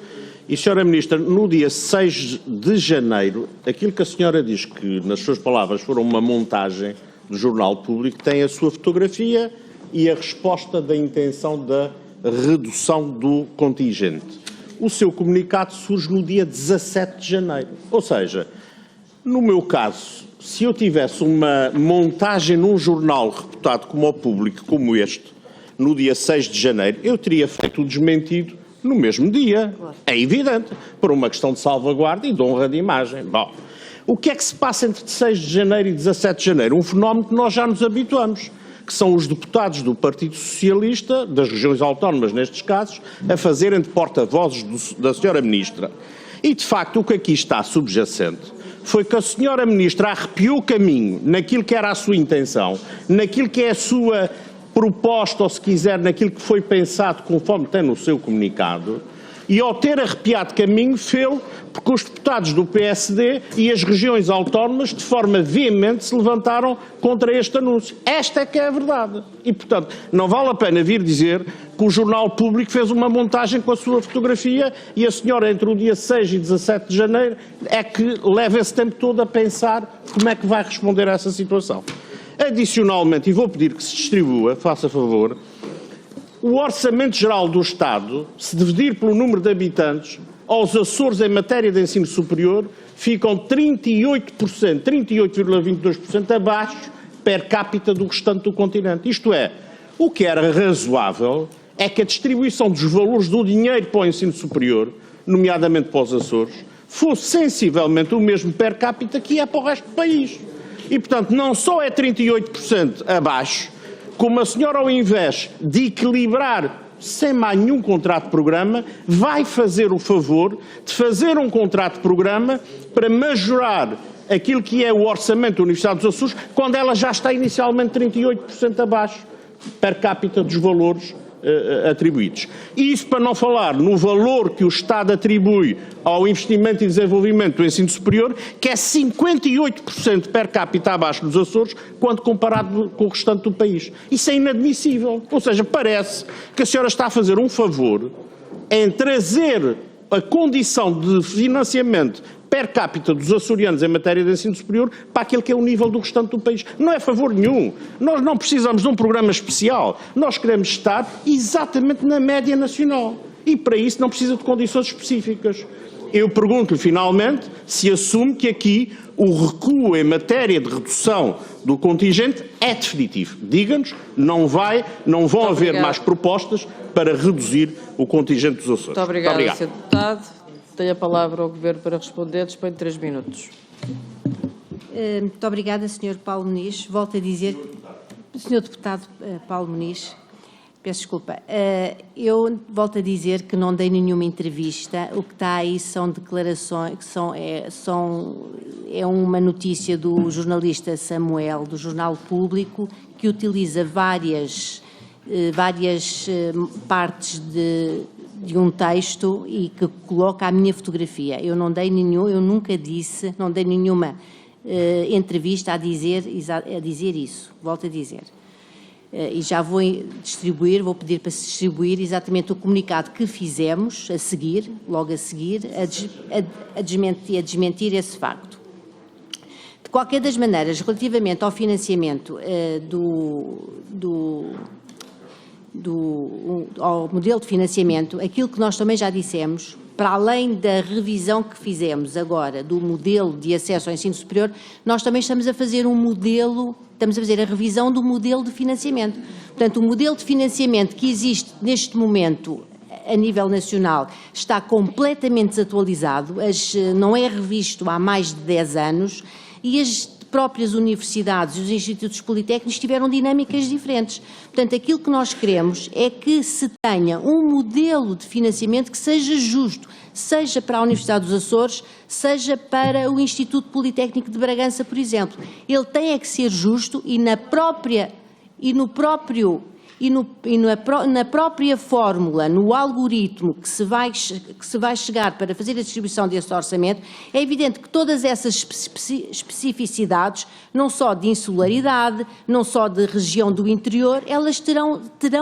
E, Sra. Ministra, no dia 6 de janeiro, aquilo que a senhora diz que, nas suas palavras, foram uma montagem do Jornal Público, tem a sua fotografia e a resposta da intenção da redução do contingente. O seu comunicado surge no dia 17 de janeiro. Ou seja, no meu caso, se eu tivesse uma montagem num jornal reputado como o Público, como este, no dia 6 de janeiro, eu teria feito o desmentido no mesmo dia. É evidente, por uma questão de salvaguarda e de honra de imagem. Bom, o que é que se passa entre 6 de janeiro e 17 de janeiro? Um fenómeno que nós já nos habituamos, que são os deputados do Partido Socialista, das regiões autónomas nestes casos, a fazerem de porta-vozes da Sra. Ministra. E, de facto, o que aqui está subjacente foi que a Sra. Ministra arrepiou o caminho naquilo que era a sua intenção, naquilo que é a sua proposta, ou se quiser, naquilo que foi pensado conforme tem no seu comunicado, e ao ter arrepiado caminho, fê-lo porque os deputados do PSD e as regiões autónomas, de forma veemente, se levantaram contra este anúncio. Esta é que é a verdade. E, portanto, não vale a pena vir dizer que o Jornal Público fez uma montagem com a sua fotografia e a senhora, entre o dia 6 e 17 de janeiro, é que leva esse tempo todo a pensar como é que vai responder a essa situação. Adicionalmente, e vou pedir que se distribua, faça favor, o Orçamento Geral do Estado, se dividir pelo número de habitantes, aos Açores em matéria de ensino superior, ficam 38%, 38,22% abaixo per capita do restante do continente. Isto é, o que era razoável é que a distribuição dos valores do dinheiro para o ensino superior, nomeadamente para os Açores, fosse sensivelmente o mesmo per capita que é para o resto do país. E, portanto, não só é 38% abaixo, como a senhora, ao invés de equilibrar sem mais nenhum contrato de programa, vai fazer o favor de fazer um contrato de programa para majorar aquilo que é o orçamento da Universidade dos Açores, quando ela já está inicialmente 38% abaixo. per capita dos valores atribuídos. E isso para não falar no valor que o Estado atribui ao investimento e desenvolvimento do ensino superior, que é 58% per capita abaixo dos Açores, quando comparado com o restante do país. Isso é inadmissível. Ou seja, parece que a senhora está a fazer um favor em trazer a condição de financiamento per capita dos açorianos em matéria de ensino superior para aquele que é o nível do restante do país. Não é favor nenhum. Nós não precisamos de um programa especial. Nós queremos estar exatamente na média nacional. E para isso não precisa de condições específicas. Eu pergunto-lhe, finalmente, se assume que aqui o recuo em matéria de redução do contingente é definitivo. Diga-nos, não vão haver mais propostas para reduzir o contingente dos Açores. Muito obrigada, Sr. Deputado. Tenho a palavra ao Governo para responder. Dispõe de 3 minutos. Muito obrigada, Sr. Paulo Muniz. Volto a dizer, Sr. Deputado Paulo Muniz, peço desculpa, eu volto a dizer que não dei nenhuma entrevista. O que está aí são declarações, é uma notícia do jornalista Samuel, do Jornal Público, que utiliza várias partes de um texto e que coloca a minha fotografia. Eu nunca disse, não dei nenhuma entrevista a dizer isso. Volto a dizer. E já vou pedir para se distribuir exatamente o comunicado que fizemos a seguir, logo a seguir, a desmentir esse facto. De qualquer das maneiras, relativamente ao financiamento ao modelo de financiamento, aquilo que nós também já dissemos, para além da revisão que fizemos agora do modelo de acesso ao ensino superior, nós também estamos a fazer a revisão do modelo de financiamento. Portanto, o modelo de financiamento que existe neste momento a nível nacional está completamente desatualizado, não é revisto há mais de 10 anos e as próprias universidades e os institutos politécnicos tiveram dinâmicas diferentes. Portanto, aquilo que nós queremos é que se tenha um modelo de financiamento que seja justo, seja para a Universidade dos Açores, seja para o Instituto Politécnico de Bragança, por exemplo. Ele tem que ser justo e na própria fórmula, no algoritmo que se vai chegar para fazer a distribuição desse orçamento, é evidente que todas essas especificidades, não só de insularidade, não só de região do interior, elas terão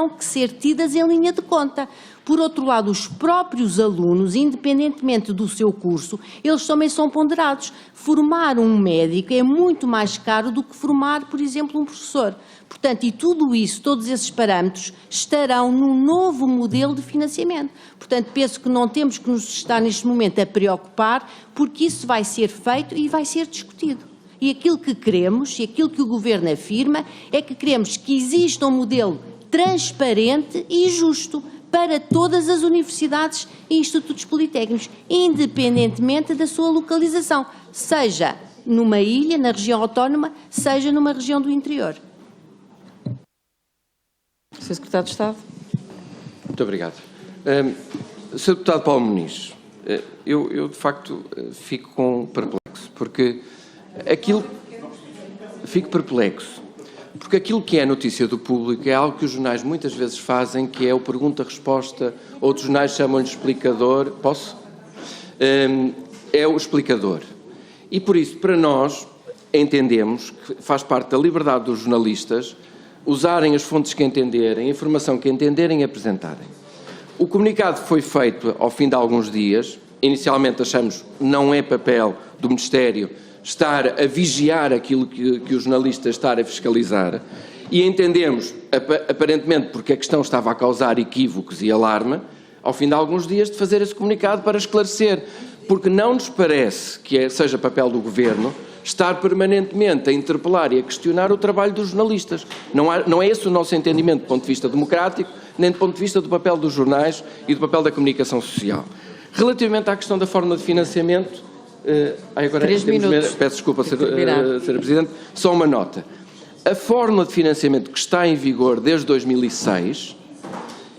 que ser tidas em linha de conta. Por outro lado, os próprios alunos, independentemente do seu curso, eles também são ponderados. Formar um médico é muito mais caro do que formar, por exemplo, um professor. Portanto, e tudo isso, todos esses parâmetros, estarão no novo modelo de financiamento. Portanto, penso que não temos que nos estar neste momento a preocupar, porque isso vai ser feito e vai ser discutido. E aquilo que queremos, e aquilo que o Governo afirma, é que queremos que exista um modelo transparente e justo para todas as universidades e institutos politécnicos, independentemente da sua localização, seja numa ilha, na região autónoma, seja numa região do interior. Sr. Secretário de Estado. Muito obrigado. Sr. Deputado Paulo Muniz, eu de facto fico perplexo, porque aquilo que é notícia do público é algo que os jornais muitas vezes fazem, que é o pergunta-resposta, outros jornais chamam-lhe explicador. Posso? É o explicador. E por isso, para nós, entendemos que faz parte da liberdade dos jornalistas usarem as fontes que entenderem, a informação que entenderem e apresentarem. O comunicado foi feito ao fim de alguns dias. Inicialmente achamos não é papel do Ministério estar a vigiar aquilo que o jornalista está a fiscalizar e entendemos, aparentemente porque a questão estava a causar equívocos e alarme, ao fim de alguns dias de fazer esse comunicado para esclarecer, porque não nos parece que seja papel do Governo estar permanentemente a interpelar e a questionar o trabalho dos jornalistas. Não é esse o nosso entendimento do ponto de vista democrático, nem do ponto de vista do papel dos jornais e do papel da comunicação social. Relativamente à questão da forma de financiamento, agora 3 minutos. Peço desculpa, Sra. Presidente, só uma nota. A fórmula de financiamento que está em vigor desde 2006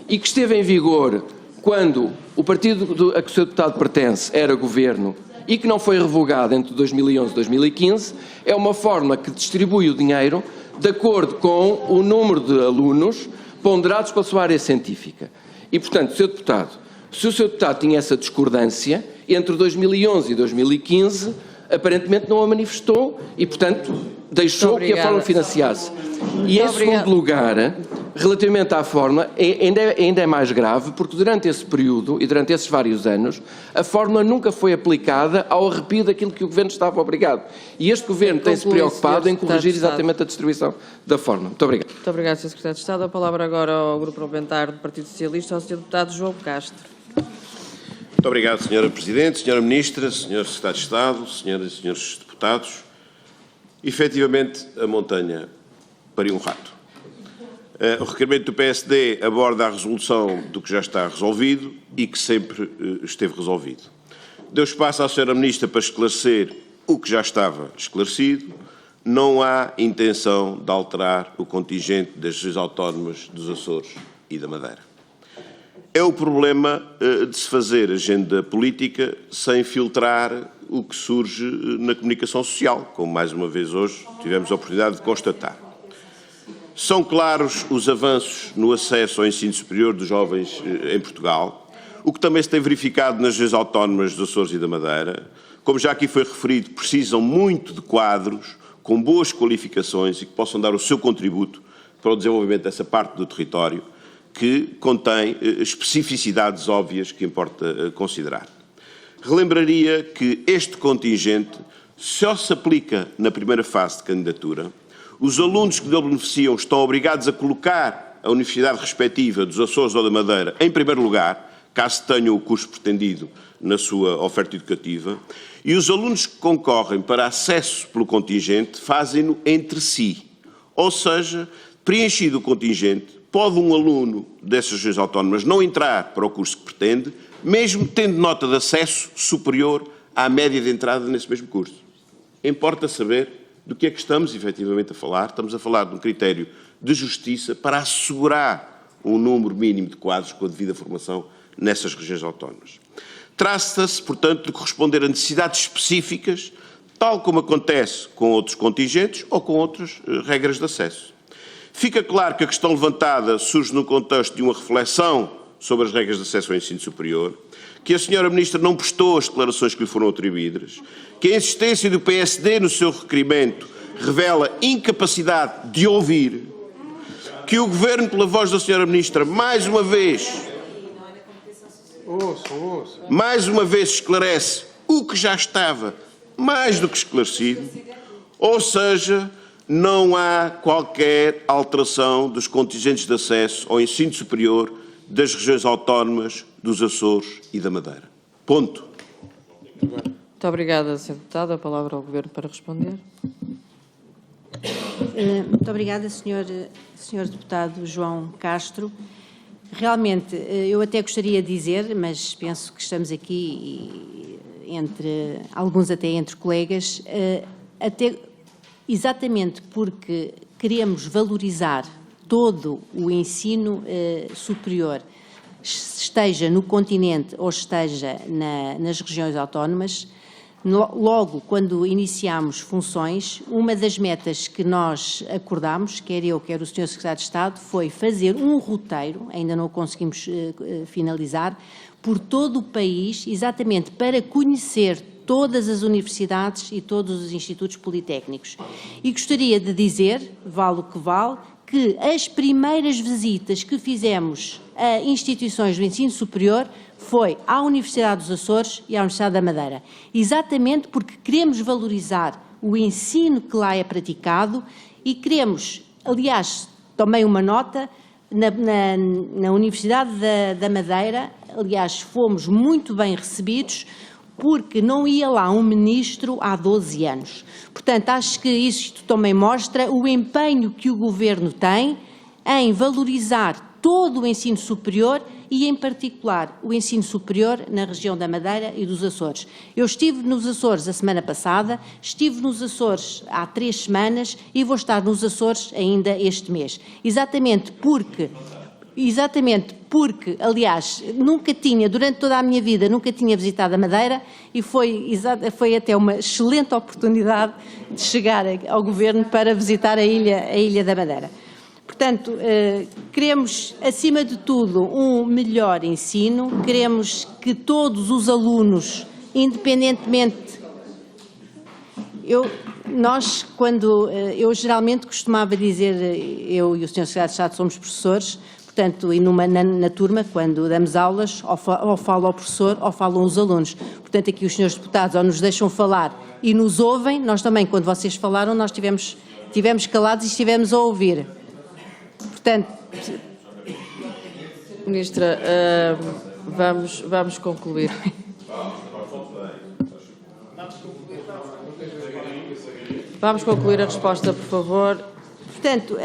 e que esteve em vigor quando o partido a que o Sr. Deputado pertence era Governo e que não foi revogada entre 2011 e 2015, é uma fórmula que distribui o dinheiro de acordo com o número de alunos ponderados pela sua área científica. E, portanto, se o Sr. Deputado tinha essa discordância, entre 2011 e 2015, aparentemente não a manifestou e, portanto, deixou que a fórmula financiasse. E, em segundo lugar, relativamente à fórmula, ainda é mais grave, porque durante esse período e durante esses vários anos, a fórmula nunca foi aplicada ao arrepio daquilo que o Governo estava obrigado. E este Governo tem-se preocupado em corrigir exatamente a distribuição da fórmula. Muito obrigado. Muito obrigado, Sr. Secretário de Estado. A palavra agora ao Grupo Parlamentar do Partido Socialista, ao Sr. Deputado João Castro. Muito obrigado, Sra. Presidente, Sra. Ministra, Sr. Secretário de Estado, Senhoras e Senhores Deputados. Efetivamente, a montanha pariu um rato. O requerimento do PSD aborda a resolução do que já está resolvido e que sempre esteve resolvido. Deu espaço à Sra. Ministra para esclarecer o que já estava esclarecido. Não há intenção de alterar o contingente das regiões autónomas dos Açores e da Madeira. É o problema de se fazer agenda política sem filtrar o que surge na comunicação social, como mais uma vez hoje tivemos a oportunidade de constatar. São claros os avanços no acesso ao ensino superior dos jovens em Portugal, o que também se tem verificado nas regiões autónomas dos Açores e da Madeira. Como já aqui foi referido, precisam muito de quadros com boas qualificações e que possam dar o seu contributo para o desenvolvimento dessa parte do território, que contém especificidades óbvias que importa considerar. Relembraria que este contingente só se aplica na primeira fase de candidatura. Os alunos que dele beneficiam estão obrigados a colocar a universidade respectiva dos Açores ou da Madeira em primeiro lugar, caso tenham o curso pretendido na sua oferta educativa, e os alunos que concorrem para acesso pelo contingente fazem-no entre si. Ou seja, preenchido o contingente, pode um aluno dessas regiões autónomas não entrar para o curso que pretende, mesmo tendo nota de acesso superior à média de entrada nesse mesmo curso. Importa saber do que é que estamos efetivamente a falar. Estamos a falar de um critério de justiça para assegurar um número mínimo de quadros com a devida formação nessas regiões autónomas. Trata-se, portanto, de corresponder a necessidades específicas, tal como acontece com outros contingentes ou com outras regras de acesso. Fica claro que a questão levantada surge no contexto de uma reflexão sobre as regras de acesso ao ensino superior, que a Sra. Ministra não prestou as declarações que lhe foram atribuídas, que a insistência do PSD no seu requerimento revela incapacidade de ouvir, que o Governo, pela voz da Sra. Ministra, mais uma vez esclarece o que já estava mais do que esclarecido, ou seja, não há qualquer alteração dos contingentes de acesso ao ensino superior das regiões autónomas dos Açores e da Madeira. Ponto. Muito obrigada, Sr. Deputado. A palavra ao Governo para responder. Muito obrigada, Sr. Deputado João Castro. Realmente, eu até gostaria de dizer, mas penso que estamos aqui, alguns até entre colegas, exatamente porque queremos valorizar todo o ensino superior, esteja no continente ou esteja nas regiões autónomas. Logo, quando iniciámos funções, uma das metas que nós acordámos, quer eu, quer o Sr. Secretário de Estado, foi fazer um roteiro, ainda não o conseguimos finalizar, por todo o país, exatamente para conhecer todas as universidades e todos os institutos politécnicos. E gostaria de dizer, vale o que vale, que as primeiras visitas que fizemos a instituições do ensino superior foi à Universidade dos Açores e à Universidade da Madeira, exatamente porque queremos valorizar o ensino que lá é praticado e queremos, aliás, tomei uma nota, na Universidade da Madeira, aliás, fomos muito bem recebidos, porque não ia lá um ministro há 12 anos. Portanto, acho que isto também mostra o empenho que o Governo tem em valorizar todo o ensino superior e, em particular, o ensino superior na região da Madeira e dos Açores. Eu estive nos Açores a semana passada, estive nos Açores há 3 semanas e vou estar nos Açores ainda este mês. Exatamente porque Exatamente, porque, aliás, durante toda a minha vida, nunca tinha visitado a Madeira e foi até uma excelente oportunidade de chegar ao Governo para visitar a Ilha da Madeira. Portanto, queremos, acima de tudo, um melhor ensino, queremos que todos os alunos, independentemente... Eu geralmente costumava dizer, eu e o Sr. Secretário de Estado somos professores, portanto, e na turma, quando damos aulas, ou fala o professor ou falam os alunos. Portanto, aqui os senhores deputados ou nos deixam falar e nos ouvem, nós também, quando vocês falaram, nós estivemos calados e estivemos a ouvir. Portanto... Ministra, vamos concluir. Vamos concluir a resposta, por favor. Portanto,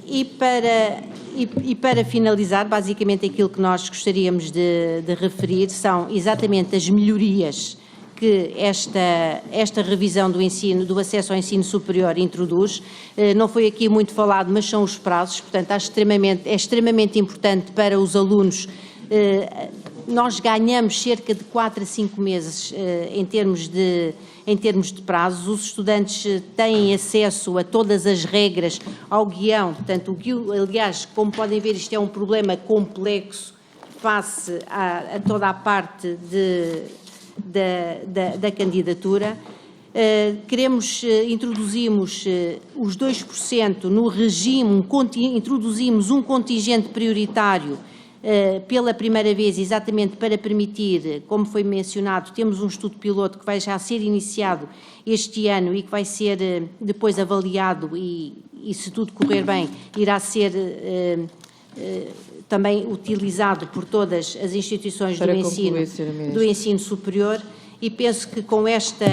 e para finalizar, basicamente aquilo que nós gostaríamos de referir são exatamente as melhorias que esta revisão do acesso ao ensino superior introduz. Não foi aqui muito falado, mas são os prazos, portanto é extremamente importante para os alunos. Nós ganhamos cerca de 4 a 5 meses em termos de prazos. Os estudantes têm acesso a todas as regras, ao guião. Portanto, aliás, como podem ver, isto é um problema complexo face a toda a parte da candidatura. Introduzimos os 2% no regime, introduzimos um contingente prioritário pela primeira vez, exatamente para permitir, como foi mencionado, temos um estudo piloto que vai já ser iniciado este ano e que vai ser depois avaliado e se tudo correr bem, irá ser também utilizado por todas as instituições do ensino superior, e penso que com esta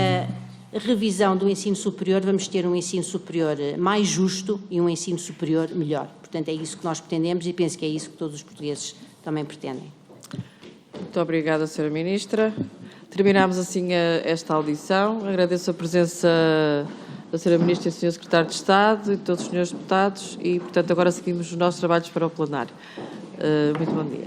revisão do ensino superior vamos ter um ensino superior mais justo e um ensino superior melhor. Portanto, é isso que nós pretendemos e penso que é isso que todos os portugueses também pretendem. Muito obrigada, Sra. Ministra. Terminamos assim esta audição. Agradeço a presença da Sra. Ministra e do Sr. Secretário de Estado e de todos os senhores deputados e, portanto, agora seguimos os nossos trabalhos para o plenário. Muito bom dia.